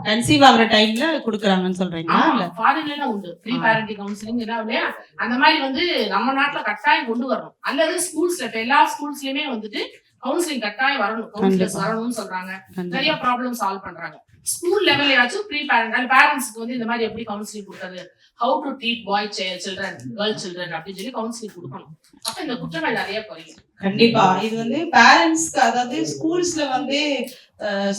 கன்சீவ் ஆகுற டைம்ல கொடுக்குறாங்கன்னு சொல்றீங்களா? இல்ல ஃபாரின்ல உண்டு ப்ரீ பேரண்டிங் கவுன்சிலிங். இல்லையா அந்த மாதிரி வந்து நம்ம நாட்டுல கட்டாயம் கொண்டு வரணும். அல்லது ஸ்கூல்ஸ்ல இப்ப எல்லா ஸ்கூல்ஸ்லயுமே வந்துட்டு கவுன்சிலிங் கட்டாயம் வரணும், கவுன்சிலர்ஸ் வரணும்னு சொல்றாங்க. நிறைய ப்ராப்ளம் சால்வ் பண்றாங்க. ஸ்கூல் லெவல்லையாச்சும் ப்ரீ பேரண்ட் பேரண்ட்ஸ்க்கு வந்து இந்த மாதிரி எப்படி கவுன்சிலிங் கொடுத்தது, how to treat bye children girl children அப்படின்னு சொல்லி கவுன்சிலிங் கொடுக்கணும். அப்ப இந்த குற்றங்கள் நிறைய குறையும். கண்டிப்பா இது வந்து பேரண்ட்ஸ்க்கு, அதாவது ஸ்கூல்ஸ்ல வந்து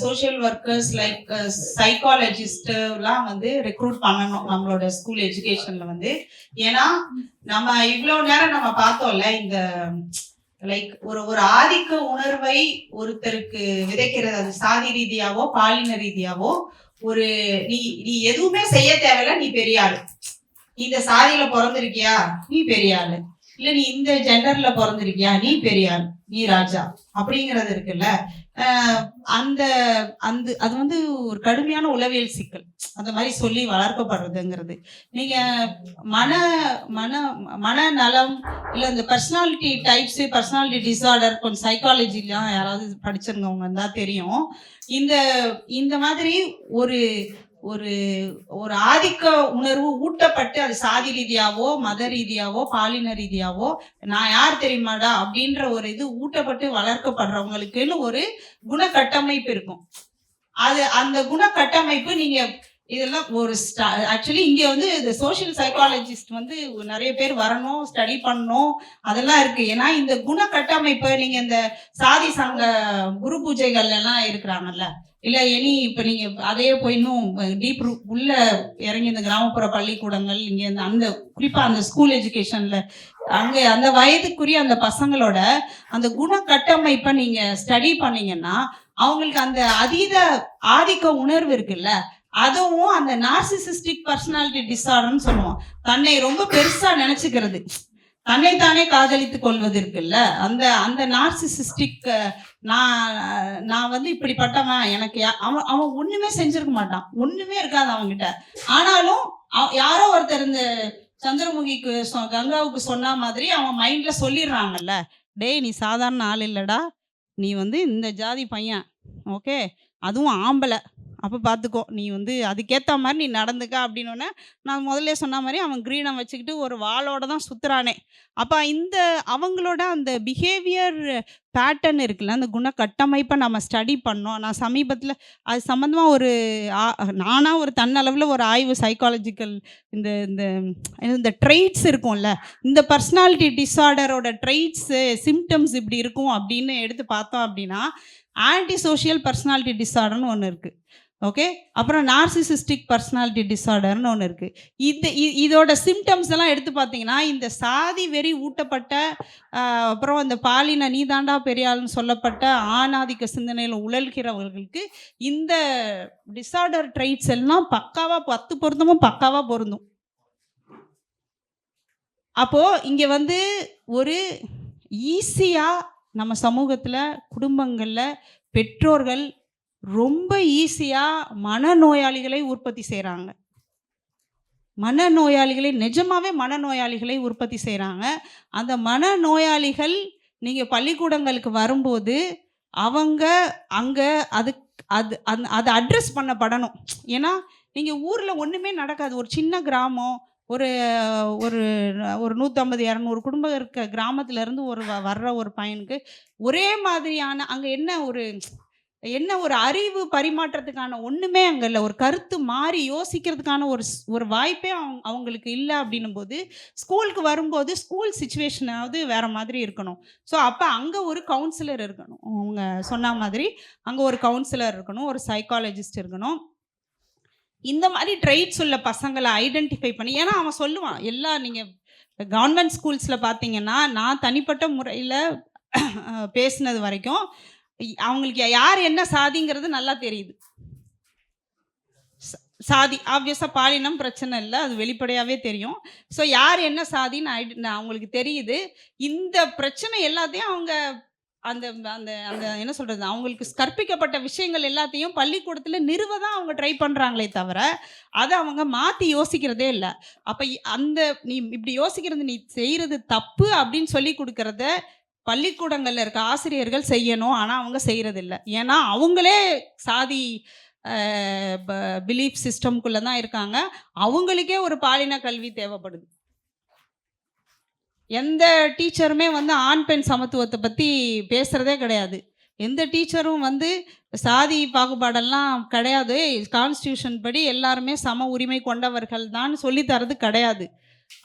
சோஷியல் ஒர்க்கர்ஸ் லைக் சைக்காலஜிஸ்ட் எல்லாம் வந்து ரெக்ரூட் பண்ணணும் நம்மளோட ஸ்கூல் எஜுகேஷன்ல வந்து. ஏன்னா நம்ம இவ்வளவு நேரம் நம்ம பார்த்தோம்ல, இந்த லைக் ஒரு ஆதிக்க உணர்வை ஒருத்தருக்கு விதைக்கிறது, அது சாதி ரீதியாவோ பாலின ரீதியாவோ, ஒரு நீ எதுவுமே செய்ய தேவையில்ல, நீ பெரிய ஆளு, இந்த சாதியில பிறந்திருக்கியா நீ பெரிய ஆளு, இல்ல நீ இந்த ஜெண்டர்ல பிறந்திருக்கியா நீ பெரிய ஆள், நீ ராஜா அப்படிங்கறது இருக்குல்ல. அந்த அந்த அது வந்து ஒரு கடுமையான உளவியல் சிக்கல். அந்த மாதிரி சொல்லி வளர்க்கப்படுறதுங்கிறது. நீங்க மனநலம் இல்ல இந்த பர்சனாலிட்டி டைப்ஸ், பர்சனாலிட்டி டிசார்டர், கொஞ்சம் சைக்காலஜிலாம் யாராவது படிச்சிருந்தவங்க இருந்தா தெரியும். இந்த மாதிரி ஒரு ஒரு ஒரு ஆதிக்க உணர்வு ஊட்டப்பட்டு, அது சாதி ரீதியாவோ மத ரீதியாவோ பாலின ரீதியாவோ, நான் யார் தெரியுமாடா அப்படின்ற ஒரு இது ஊட்டப்பட்டு வளர்க்கப்படுறவங்களுக்குன்னு ஒரு குணக்கட்டமைப்பு இருக்கும். அந்த குணக்கட்டமைப்பு நீங்க இதெல்லாம் ஒரு ஆக்சுவலி இங்க வந்து இந்த சோஷியல் சைக்காலஜிஸ்ட் வந்து நிறைய பேர் வரணும், ஸ்டடி பண்ணணும், அதெல்லாம் இருக்கு. ஏன்னா இந்த குணக்கட்டமைப்பு நீங்க இந்த சாதி சங்க குரு பூஜைகள்ல எல்லாம் இருக்கிறாங்கல்ல, இல்ல இப்ப நீங்க அதே போய் இன்னும் டீப் உள்ள இறங்கி இந்த கிராமப்புற பள்ளிக்கூடங்கள், இங்க அந்த குறிப்பா அந்த ஸ்கூல் எஜுகேஷன்ல அங்க அந்த வயதுக்குரிய அந்த பசங்களோட அந்த குணக்கட்டமைப்பை நீங்க ஸ்டடி பண்ணீங்கன்னா அவங்களுக்கு அந்த அதீத ஆதிக்க உணர்வு இருக்குல்ல, அதுவும் அந்த நார்சிசிஸ்டிக் பர்சனாலிட்டி டிசார்டர்னு சொல்லுவோம். தன்னை ரொம்ப பெருசா நினைச்சுக்கிறது, தன்னைத்தானே காதலித்துக் கொள்வது இருக்குல்ல, அந்த நார்சிசிஸ்டிக், நான் வந்து இப்படிப்பட்டவன், எனக்கு அவன் ஒண்ணுமே செஞ்சிருக்க மாட்டான், ஒண்ணுமே இருக்காது அவன்கிட்ட. ஆனாலும் யாரோ ஒருத்தர் இந்த சந்திரமுகிக்கு கங்காவுக்கு சொன்ன மாதிரி அவன் மைண்ட்ல சொல்லிடுறாங்கல்ல, டேய் நீ சாதாரண ஆள் இல்லடா, நீ வந்து இந்த ஜாதி பையன், ஓகே, அதுவும் ஆம்பளை, அப்போ பார்த்துக்கோ, நீ வந்து அதுக்கேற்ற மாதிரி நீ நடந்துக்க அப்படின்னோடனே, நான் முதல்ல சொன்ன மாதிரி அவன் கிரீடம் வச்சுக்கிட்டு ஒரு வாளோட தான் சுற்றுறானே. அப்போ அவங்களோட அந்த பிஹேவியர் பேட்டர்ன் இருக்குல்ல, அந்த குணக்கட்டமைப்பை நம்ம ஸ்டடி பண்ணோம். நான் சமீபத்தில் அது சம்மந்தமாக நானாக ஒரு தன்னளவில் ஒரு ஆய்வு, சைக்காலஜிக்கல் இந்த ட்ரெய்ட்ஸ் இருக்கும்ல, இந்த பர்சனாலிட்டி டிஸார்டரோட ட்ரெய்ட்ஸு சிம்டம்ஸ் இப்படி இருக்கும் அப்படின்னு எடுத்து பார்த்தோம் அப்படின்னா, ஆன்டி சோஷியல் பர்சனாலிட்டி டிஸார்டர்னு ஒன்று இருக்குது, ஓகே, அப்புறம் நார்சிசிஸ்டிக் பர்சனாலிட்டி டிஸார்டர்னு ஒன்று இருக்குது. இதோட சிம்டம்ஸ் எல்லாம் எடுத்து பார்த்தீங்கன்னா, இந்த சாதி வெறி ஊட்டப்பட்ட, அப்புறம் அந்த பாலின நீதாண்டா பெரியாள்னு சொல்லப்பட்ட ஆணாதிக்க சிந்தனையில் உழல்கிறவர்களுக்கு இந்த டிஸார்டர் ட்ரைட்ஸ் எல்லாம் பக்காவாக 10 பொருத்தமும் பக்காவாக பொருந்தும். அப்போது இங்கே வந்து ஒரு ஈஸியாக நம்ம சமூகத்தில் குடும்பங்களில் பெற்றோர்கள் ரொம்ப ஈஸியாக மனநோயாளிகளை உற்பத்தி செய்கிறாங்க. நிஜமாவே மனநோயாளிகளை உற்பத்தி செய்கிறாங்க. அந்த மனநோயாளிகள் நீங்கள் பள்ளிக்கூடங்களுக்கு வரும்போது அவங்க அங்கே அதை அட்ரஸ் பண்ணப்படணும். ஏன்னா நீங்கள் ஊரில் ஒன்றுமே நடக்காது, ஒரு சின்ன கிராமம், ஒரு ஒரு ஒரு 150-200 குடும்பம் இருக்க கிராமத்துலேருந்து வர்ற ஒரு பையனுக்கு ஒரே மாதிரியான அங்கே என்ன ஒரு அறிவு பரிமாற்றத்துக்கான ஒன்றுமே அங்கே இல்லை, ஒரு கருத்து மாறி யோசிக்கிறதுக்கான ஒரு வாய்ப்பே அவங்களுக்கு இல்லை. அப்படின்னும் போது ஸ்கூலுக்கு வரும்போது ஸ்கூல் சுச்சுவேஷனாவது வேறு மாதிரி இருக்கணும். ஸோ அப்போ அங்கே ஒரு கவுன்சிலர் இருக்கணும், அவங்க சொன்ன மாதிரி அங்கே ஒரு கவுன்சிலர் இருக்கணும், ஒரு சைக்காலஜிஸ்ட் இருக்கணும். இந்த மாதிரி ட்ரைட்ஸ் உள்ள பசங்களை ஐடென்டிஃபை பண்ணி, ஏன்னா அவன் சொல்லுவான் எல்லாம். நீங்கள் கவர்மெண்ட் ஸ்கூல்ஸில் பார்த்தீங்கன்னா, நான் தனிப்பட்ட முறையில் பேசினது வரைக்கும் அவங்களுக்கு யார் என்ன சாதிங்கிறது நல்லா தெரியுது. சாதி ஆப்வியஸாக பாலினம் பிரச்சனை இல்லை, அது வெளிப்படையாகவே தெரியும். ஸோ யார் என்ன சாதின்னு அவங்களுக்கு தெரியுது. இந்த பிரச்சனை எல்லாத்தையும் அவங்க அந்த அந்த அந்த என்ன சொல்கிறது, அவங்களுக்கு கற்பிக்கப்பட்ட விஷயங்கள் எல்லாத்தையும் பள்ளிக்கூடத்தில் நிறுவ தான் அவங்க ட்ரை பண்ணுறாங்களே தவிர அதை அவங்க மாற்றி யோசிக்கிறதே இல்லை. அப்போ நீ இப்படி யோசிக்கிறது, நீ செய்கிறது தப்பு அப்படின்னு சொல்லி கொடுக்கறத பள்ளிக்கூடங்களில் இருக்க ஆசிரியர்கள் செய்யணும். ஆனால் அவங்க செய்கிறதில்ல. ஏன்னா அவங்களே சாதி பிலீஃப் சிஸ்டம்குள்ளே தான் இருக்காங்க. அவங்களுக்கே ஒரு பாலின கல்வி தேவைப்படுது. எந்த டீச்சருமே வந்து ஆண் பெண் சமத்துவத்தை பற்றி பேசுகிறதே கிடையாது. எந்த டீச்சரும் வந்து சாதி பாகுபாடெல்லாம் கிடையாது, கான்ஸ்டியூஷன் படி எல்லாருமே சம உரிமை கொண்டவர்கள் தான் சொல்லி தரது கிடையாது.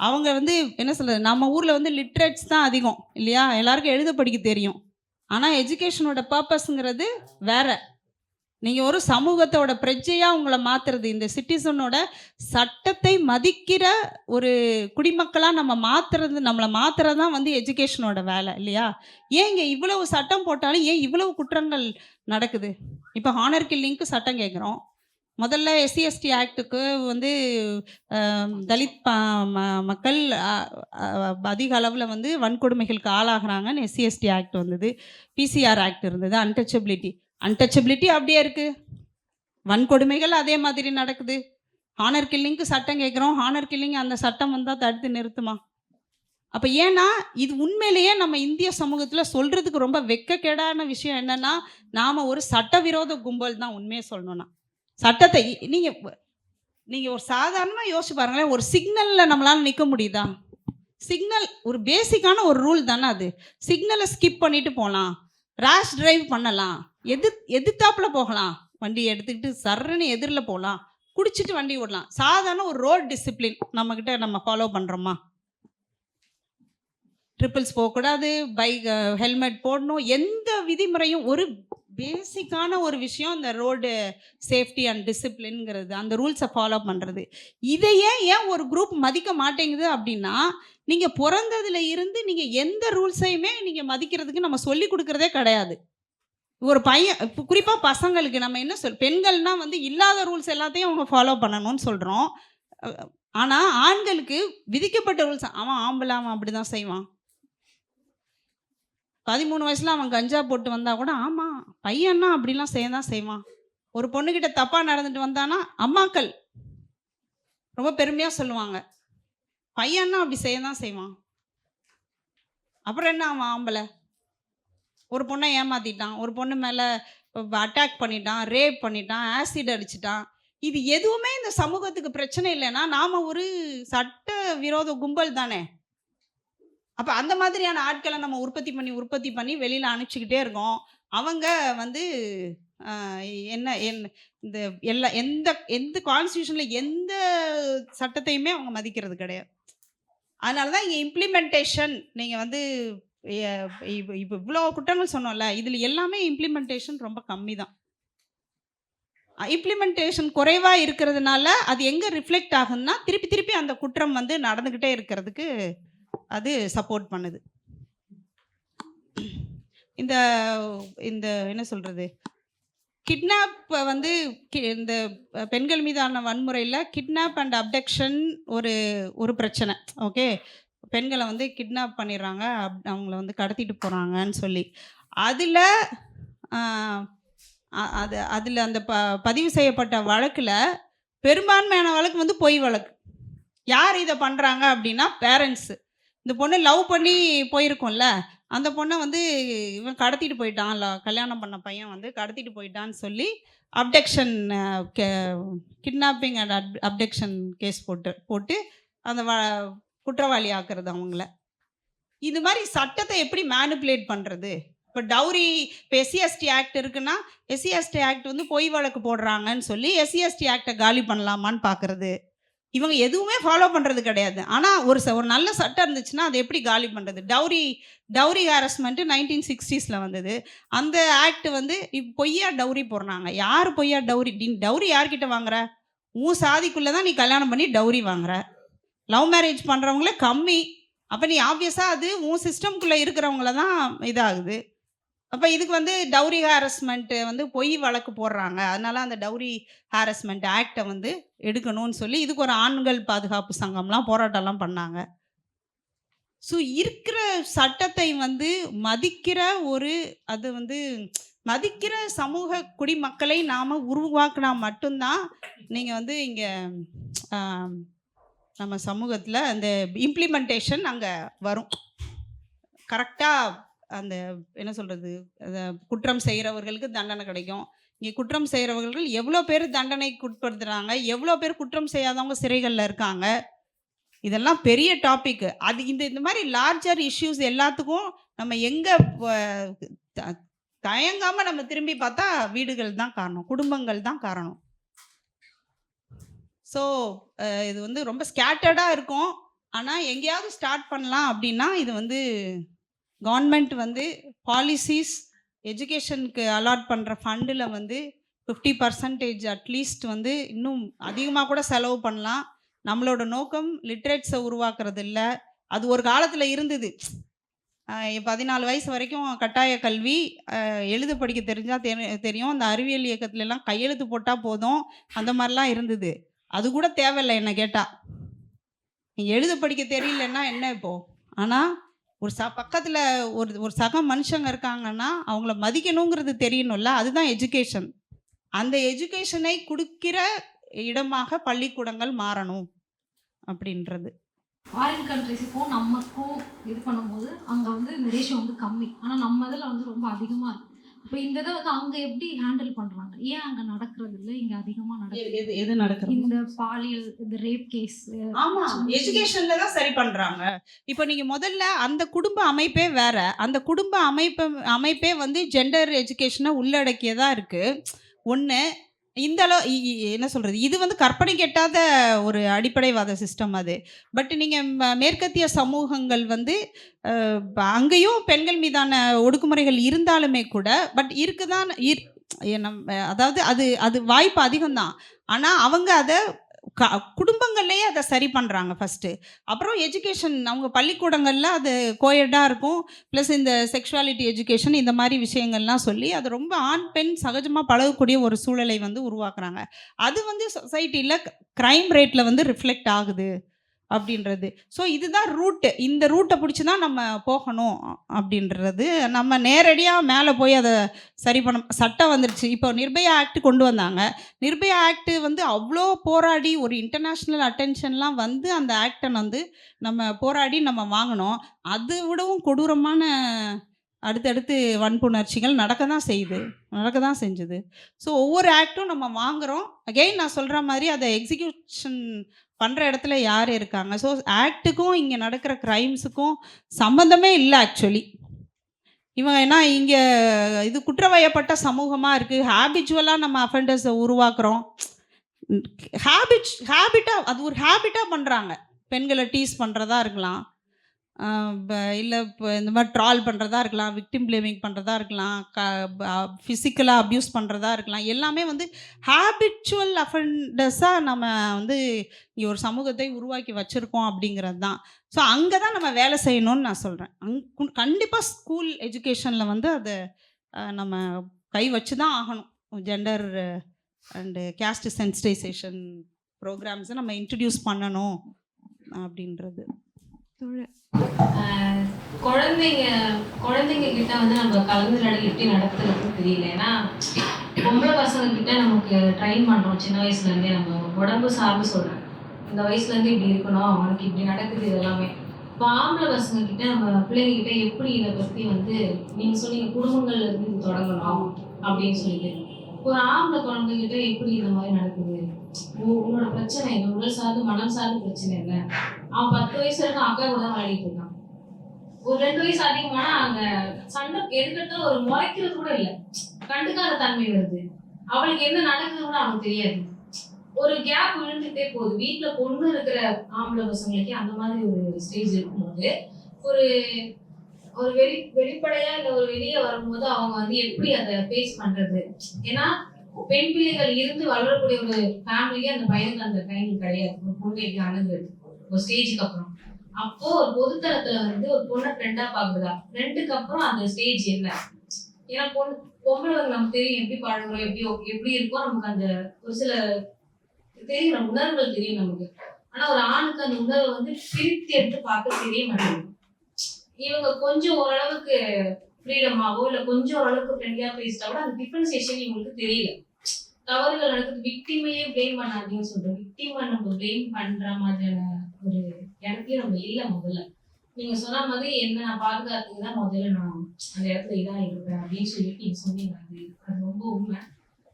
அவங்க வந்து என்ன சொல்கிறது, நம்ம ஊரில் வந்து லிட்ரேட்ஸ் தான் அதிகம் இல்லையா, எல்லாருக்கும் எழுத படிக்க தெரியும். ஆனால் எஜுகேஷனோட பர்பஸ்ங்கிறது வேற. நீங்கள் ஒரு சமூகத்தோட பிரஜையாக உங்களை மாற்றுறது, இந்த சிட்டிசனோட சட்டத்தை மதிக்கிற ஒரு குடிமக்களாக நம்மளை மாற்றுறது தான் வந்து எஜுகேஷனோட வேலை இல்லையா. ஏன் இங்கே இவ்வளவு சட்டம் போட்டாலும் ஏன் இவ்வளவு குற்றங்கள் நடக்குது? இப்போ ஹானர் கில்லிங்க்கு சட்டம் கேட்குறோம். முதல்ல எஸ்சி/எஸ்டி ஆக்டுக்கு வந்து தலித் மக்கள் அதிக அளவில் வந்து வன்கொடுமைகளுக்கு ஆளாகிறாங்கன்னு எஸ்சி/எஸ்டி ஆக்ட் வந்தது. பிசிஆர் ஆக்ட் இருந்தது. அன்டச்சபிலிட்டி அப்படியே இருக்குது. வன்கொடுமைகள் அதே மாதிரி நடக்குது. ஹானர் கில்லிங்க்கு சட்டம் கேட்குறோம். ஹானர் கில்லிங் அந்த சட்டம் வந்தால் தடுத்து நிறுத்துமா? அப்போ ஏன்னா இது உண்மையிலேயே நம்ம இந்திய சமூகத்தில் சொல்கிறதுக்கு ரொம்ப வெட்கக்கேடான விஷயம் என்னென்னா, நாம் ஒரு சட்டவிரோத கும்பல் தான். உண்மையை சொல்லணும்னா சட்டத்தை நீங்கள் ஒரு சாதாரணமாக யோசிச்சு பாருங்களேன். ஒரு சிக்னலில் நம்மளால் நிற்க முடியுதா? சிக்னல் ஒரு பேசிக்கான ஒரு ரூல் தானே அது. சிக்னலை ஸ்கிப் பண்ணிட்டு போகலாம், ரேஷ் டிரைவ் பண்ணலாம், எதிர்த்தாப்பில் போகலாம், வண்டி எடுத்துக்கிட்டு சர்றன்னு எதிரில் போகலாம், குடிச்சிட்டு வண்டி ஓடலாம். சாதாரண ஒரு ரோட் டிசிப்ளின் நம்மக்கிட்ட நம்ம ஃபாலோ பண்ணுறோமா? ட்ரிப்பிள்ஸ் போகக்கூடாது, பைக் ஹெல்மெட் போடணும், எந்த விதிமுறையும் ஒரு பேசிக்கான ஒரு விஷயம் இந்த ரோடு சேஃப்டி அண்ட் டிசிப்ளின்ங்கிறது, அந்த ரூல்ஸை ஃபாலோ பண்ணுறது. இதையே ஏன் ஒரு குரூப் மதிக்க மாட்டேங்குது அப்படின்னா, நீங்கள் பிறந்ததுல இருந்து நீங்கள் எந்த ரூல்ஸையுமே நீங்கள் மதிக்கிறதுக்கு நம்ம சொல்லி கொடுக்குறதே கிடையாது. ஒரு பையன் குறிப்பாக பசங்களுக்கு நம்ம என்ன பெண்கள்னா வந்து இல்லாத ரூல்ஸ் எல்லாத்தையும் அவங்க ஃபாலோ பண்ணணும்னு சொல்கிறோம். ஆனால் ஆண்களுக்கு விதிக்கப்பட்ட ரூல்ஸ், அவன் ஆம்பளை, அவன் அப்படி தான் செய்வான். 13 வயசில் அவன் கஞ்சா போட்டு வந்தால் கூட ஆமாம் பையன்னா அப்படிலாம் செய்ய தான் செய்வான். ஒரு பொண்ணுக்கிட்ட தப்பாக நடந்துட்டு வந்தானா அம்மாக்கள் ரொம்ப பெருமையாக சொல்லுவாங்க, பையன்னா அப்படி செய்ய தான் செய்வான். அப்புறம் என்ன, அவன் ஆம்பளை. ஒரு பொண்ணை ஏமாற்றிட்டான், ஒரு பொண்ணு மேலே அட்டாக் பண்ணிட்டான், ரேப் பண்ணிட்டான், ஆசிட் அடிச்சிட்டான். இது எதுவுமே இந்த சமூகத்துக்கு பிரச்சனை இல்லைன்னா நாம் ஒரு சட்ட விரோத கும்பல் தானே. அப்போ அந்த மாதிரியான ஆட்களை நம்ம உற்பத்தி பண்ணி வெளியில் அனுப்பிச்சிக்கிட்டே இருக்கோம். அவங்க வந்து என்ன இந்த எந்த கான்ஸ்டியூஷனில் எந்த சட்டத்தையுமே அவங்க மதிக்கிறது கிடையாது. அதனால தான் இங்கே இம்ப்ளிமெண்டேஷன் நீங்கள் வந்து இப்போ இவ்வளோ குற்றங்கள் சொன்னோம்ல, இதில் எல்லாமே இம்ப்ளிமெண்டேஷன் ரொம்ப கம்மி தான். இம்ப்ளிமெண்டேஷன் குறைவாக இருக்கிறதுனால அது எங்கே ரிஃப்ளெக்ட் ஆகுதுன்னா திருப்பி அந்த குற்றம் வந்து நடந்துக்கிட்டே இருக்கிறதுக்கு அது சப்போர்ட் பண்ணுது. இந்த இந்த என்ன சொல்கிறது, கிட்னாப் வந்து இந்த பெண்கள் மீதான வன்முறையில் கிட்னாப் அண்ட் அப்டக்ஷன் ஒரு பிரச்சனை. ஓகே, பெண்களை வந்து கிட்னாப் பண்ணிடுறாங்க, அவங்கள வந்து கடத்திட்டு போகிறாங்கன்னு சொல்லி அதில் அந்த பதிவு செய்யப்பட்ட வழக்கில் பெரும்பான்மையான வழக்கு வந்து பொய் வழக்கு. யார் இதை பண்ணுறாங்க அப்படின்னா பேரண்ட்ஸு. இந்த பொண்ணு லவ் பண்ணி போயிருக்கோம்ல, அந்த பொண்ணை வந்து இவன் கடத்திட்டு போயிட்டான், கல்யாணம் பண்ண பையன் வந்து கடத்திட்டு போயிட்டான்னு சொல்லி abduction kidnapping and abduction case போட்டு அந்த குற்றவாளி ஆக்குறது அவங்கள. இது மாதிரி சட்டத்தை எப்படி மேனிப்புலேட் பண்ணுறது? இப்போ டவுரி, இப்போ எஸ்சி/எஸ்டி ஆக்ட் இருக்குன்னா எஸ்சி/எஸ்டி ஆக்ட் வந்து பொய் வழக்கு போடுறாங்கன்னு சொல்லி எஸ்சி/எஸ்டி ஆக்டை காலி பண்ணலாமான்னு பார்க்குறது. இவங்க எதுவுமே ஃபாலோ பண்ணுறது கிடையாது. ஆனால் ஒரு நல்ல சட்டம் இருந்துச்சுன்னா அதை எப்படி காலி பண்ணுறது? டவுரி ஹாரஸ்மெண்ட்டு 1960s வந்தது. அந்த ஆக்ட் வந்து பொய்யா டவுரி போடுறாங்க. யார் பொய்யா டவுரி யார்கிட்ட வாங்குற? உன் சாதிக்குள்ளே தான் நீ கல்யாணம் பண்ணி டவுரி வாங்குற. லவ் மேரேஜ் பண்ணுறவங்களே கம்மி. அப்போ நீ ஆப்வியஸாக அது உன் சிஸ்டம்குள்ளே இருக்கிறவங்கள தான் இதாகுது. அப்போ இதுக்கு வந்து டவுரி ஹாரஸ்மெண்ட்டு வந்து பொய் வழக்கு போடுறாங்க. அதனால அந்த டவுரி ஹாரஸ்மெண்ட் ஆக்டை வந்து எடுக்கணும்னு சொல்லி இதுக்கு ஒரு ஆண்கள் பாதுகாப்பு சங்கம்லாம் போராட்டம்லாம் பண்ணாங்க. ஸோ இருக்கிற சட்டத்தை வந்து மதிக்கிற அது வந்து மதிக்கிற சமூக குடிமக்களை நாம் உருவாக்கினா மட்டும்தான் நீங்கள் வந்து இங்கே நம்ம சமூகத்தில் அந்த இம்ப்ளிமெண்டேஷன் அங்கே வரும். கரெக்டாக அந்த என்ன சொல்கிறது, குற்றம் செய்கிறவர்களுக்கு தண்டனை கிடைக்கும். இங்கே குற்றம் செய்கிறவர்கள் எவ்வளோ பேர் தண்டனைக்கு உட்படுத்துகிறாங்க, எவ்வளோ பேர் குற்றம் செய்யாதவங்க சிறைகளில் இருக்காங்க. இதெல்லாம் பெரிய டாபிக். அது இந்த மாதிரி லார்ஜர் இஷ்யூஸ் எல்லாத்துக்கும் நம்ம எங்கே தயங்காமல் நம்ம திரும்பி பார்த்தா வீடுகள் தான் காரணம், குடும்பங்கள் தான் காரணம். ஸோ இது வந்து ரொம்ப ஸ்கேட்டர்டாக இருக்கும். ஆனால் எங்கேயாவது ஸ்டார்ட் பண்ணலாம் அப்படின்னா இது வந்து கவர்மெண்ட் வந்து பாலிசிஸ் எஜுகேஷனுக்கு அலாட் பண்ணுற ஃபண்டில் வந்து 50% அட்லீஸ்ட் வந்து இன்னும் அதிகமாக கூட செலவு பண்ணலாம். நம்மளோட நோக்கம் லிட்ரேட்ஸை உருவாக்குறது இல்லை. அது ஒரு காலத்தில் இருந்தது. 14 வயசு வரைக்கும் கட்டாய கல்வி, எழுத படிக்க தெரிஞ்சால் தெரியும். அந்த அறிவியல் இயக்கத்துலலாம் கையெழுத்து போட்டால் போதும், அந்த மாதிரிலாம் இருந்தது. அது கூட தேவையில்லை என்ன கேட்டால். நீங்கள் எழுத படிக்க தெரியலன்னா என்ன இப்போது? ஆனால் ஒரு பக்கத்தில் ஒரு சக மனுஷங்க இருக்காங்கன்னா அவங்கள மதிக்கணுங்கிறது தெரியணும்ல. அதுதான் எஜுகேஷன். அந்த எஜுகேஷனை கொடுக்கிற இடமாக பள்ளிக்கூடங்கள் மாறணும் அப்படின்றது. ஃபாரின் கண்ட்ரிஸுக்கும் நமக்கும் இது பண்ணும்போது அங்கே வந்து இந்த ரேஷியோ வந்து கம்மி, ஆனால் நம்ம இதில் வந்து ரொம்ப அதிகமாக இருக்குது. இப்போ இந்த இதை வந்து அங்கே எப்படி ஹேண்டில் பண்ணுறாங்க? ஏன் அங்கே நடக்கிறது இல்லை, இங்கே அதிகமாக நடக்குது? எது நடக்குது? இந்த பாலியல், இந்த ரேப் கேஸ். ஆமாம், எஜுகேஷனில் தான் சரி பண்ணுறாங்க. இப்போ நீங்கள் முதல்ல அந்த குடும்ப அமைப்பே வேற. அந்த குடும்ப அமைப்பே வந்து ஜெண்டர் எஜுகேஷனை உள்ளடக்கியதாக இருக்குது. ஒன்று இந்த என்ன சொல்கிறது, இது வந்து கற்பனை கெட்டாத ஒரு அடிப்படைவாத சிஸ்டம் அது. பட் நீங்கள் மேற்கத்திய சமூகங்கள் வந்து அங்கேயும் பெண்கள் மீதான ஒடுக்குமுறைகள் இருந்தாலுமே கூட பட் இருக்குதான் அதாவது அது வாய்ப்பு அதிகம்தான். ஆனால் அவங்க அதை குடும்பங்கள்லேயே அதை சரி பண்ணுறாங்க ஃபஸ்ட்டு. அப்புறம் எஜுகேஷன் அவங்க பள்ளிக்கூடங்களில் அது கோயடாக இருக்கும். ப்ளஸ் இந்த செக்ஷுவாலிட்டி எஜுகேஷன் இந்த மாதிரி விஷயங்கள்லாம் சொல்லி அது ரொம்ப ஆண் பெண் சகஜமாக பழகக்கூடிய ஒரு சூழலை வந்து உருவாக்குறாங்க. அது வந்து சொசைட்டியில் க்ரைம் ரேட்டில் வந்து ரிஃப்ளெக்ட் ஆகுது அப்படின்றது. ஸோ இதுதான் ரூட்டு. இந்த ரூட்டை பிடிச்சி தான் நம்ம போகணும் அப்படின்றது. நம்ம நேரடியாக மேலே போய் அதை சரி பண்ண சட்டம் வந்துருச்சு. இப்போ நிர்பயா ஆக்ட் கொண்டு வந்தாங்க. நிர்பயா ஆக்ட் வந்து அவ்வளோ போராடி ஒரு இன்டர்நேஷ்னல் அட்டென்ஷன்லாம் வந்து அந்த ஆக்டை வந்து நம்ம போராடி நம்ம வாங்கினோம். அது விடவும் கொடூரமான அடுத்தடுத்து வன்புணர்ச்சிகள் நடக்க தான் செஞ்சுது. ஸோ ஒவ்வொரு ஆக்டும் நம்ம வாங்குகிறோம். அகெயின் நான் சொல்கிற மாதிரி அதை எக்ஸிக்யூஷன் பண்ணுற இடத்துல யார் இருக்காங்க? ஸோ ஆக்டுக்கும் இங்கே நடக்கிற க்ரைம்ஸுக்கும் சம்மந்தமே இல்லை ஆக்சுவலி. இவங்க ஏன்னா இங்கே இது குற்றவயப்பட்ட சமூகமாக இருக்குது. ஹேபிச்சுவலாக நம்ம அஃபெண்டர்ஸை உருவாக்குறோம். ஹேபிட்டாக அது ஒரு ஹேபிட்டாக பண்ணுறாங்க. பெண்களை டீஸ் பண்ணுறதா இருக்கலாம், இல்லை இப்போ இந்த மாதிரி ட்ரால் பண்ணுறதா இருக்கலாம், விக்டிம் பிளேமிங் பண்ணுறதா இருக்கலாம், ஃபிசிக்கலாக அப்யூஸ் பண்ணுறதா இருக்கலாம். எல்லாமே வந்து ஹேபிச்சுவல் அஃபெண்டர்ஸாக நம்ம வந்து இங்கே ஒரு சமூகத்தை உருவாக்கி வச்சுருக்கோம் அப்படிங்கிறது தான். ஸோ அங்கே தான் நம்ம வேலை செய்யணும்னு நான் சொல்கிறேன். கண்டிப்பாக ஸ்கூல் எஜுகேஷனில் வந்து அதை நம்ம கை வச்சு தான் ஆகணும். ஜெண்டர் அண்டு கேஸ்ட் சென்சிடைசேஷன் ப்ரோக்ராம்ஸை நம்ம இன்ட்ரடியூஸ் பண்ணணும் அப்படின்றது. குழந்தைங்க கிட்ட வந்து நம்ம கலந்துரையாடல் எப்படி நடத்துறது தெரியல. ஏன்னா பொம்பளை பசங்க கிட்ட நமக்கு ட்ரெயின் பண்ணுறோம் சின்ன வயசுலேருந்தே. நம்ம உடம்பு சார்ந்து சொல்கிறேன், இந்த வயசுலேருந்து இப்படி இருக்கணும், அவனுக்கு இப்படி நடக்குது, இது எல்லாமே. இப்போ ஆம்பளை பசங்க கிட்ட நம்ம பிள்ளைங்ககிட்ட எப்படி இதை பற்றி வந்து நீங்கள் சொன்னீங்க குடும்பங்கள்ல இருந்து இது தொடங்கணும் அப்படின்னு சொல்லிட்டு, ஒரு ஆம்பளை குழந்தைகிட்ட எப்படி இந்த மாதிரி நடக்குது, உன்னோட பிரச்சனை என்ன, உடல் சார்ந்து மனம் சார்ந்து பிரச்சனை இல்லை. அவன் 10 வயசு இருக்கும் அக்கா கூட தான் விளையாடிட்டு இருக்கான். ஒரு 2 வயசு அதிகமானா அங்க சண்டை எடுக்கிறதுல ஒரு முறைக்கிறது கூட இல்லை, கண்டுக்காத தன்மை வருது. அவளுக்கு என்ன நடக்குது கூட அவனுக்கு தெரியாது. ஒரு கேப் விழுந்துட்டே போகுது. வீட்டுல பொண்ணு இருக்கிற ஆம்பளை பசங்களுக்கு அந்த மாதிரி ஒரு ஸ்டேஜ் இருக்கும்போது ஒரு ஒரு வெளிப்படையா இல்லை ஒரு வெளியே வரும்போது அவங்க வந்து எப்படி அதை ஃபேஸ் பண்றது? ஏன்னா பெண் பிள்ளைகள் இருந்து வளரக்கூடிய ஒரு ஃபேமிலியே அந்த பையனுக்கு அந்த டைம் கிடையாது. ஒரு பொண்ணு எப்படி அணுகுது ஒரு ஸ்டேஜுக்கு அப்புறம். அப்போ ஒரு பொதுத்தளத்துல வந்து ஒரு பொண்ணை ஃப்ரெண்டா பாக்குதா, ஃப்ரெண்டுக்கு அப்புறம் அந்த ஸ்டேஜ் என்ன? ஏன்னா பொம்பளை நமக்கு தெரியும் எப்படி பழகுறோம், எப்படி இருக்கோ, நமக்கு அந்த ஒரு சில தெரியும், உணர்வுகள் தெரியும் நமக்கு. ஆனா ஒரு ஆணுக்கு அந்த உணர்வை வந்து பிரித்து எடுத்து பார்க்க தெரிய மாட்டேங்குது. இவங்க கொஞ்சம் ஓரளவுக்கு ஃப்ரீடமாவோ இல்லை கொஞ்சம் ஓரளவுக்கு ஃப்ரெண்ட்லியா பேசிட்டா கூட அந்த டிஃபரன்சியேஷன் இவங்களுக்கு தெரியல. தவறுகள் நடக்குது, விக்டிமையே பிளேம் பண்ணாதீங்கன்னு சொல்றோம். விக்டிமை நம்ம பிளேம் பண்ற மாதிரியான ஒரு இடத்தையும் நம்ம இல்லை. முதல்ல நீங்க சொன்ன மாதிரி என்ன பாதுகாத்துக்கு தான் முதல்ல நான் அந்த இடத்துல இதாக இருப்பேன் அப்படின்னு சொல்லிட்டு நீங்கள் சொன்னீங்க. அது ரொம்ப உண்மை.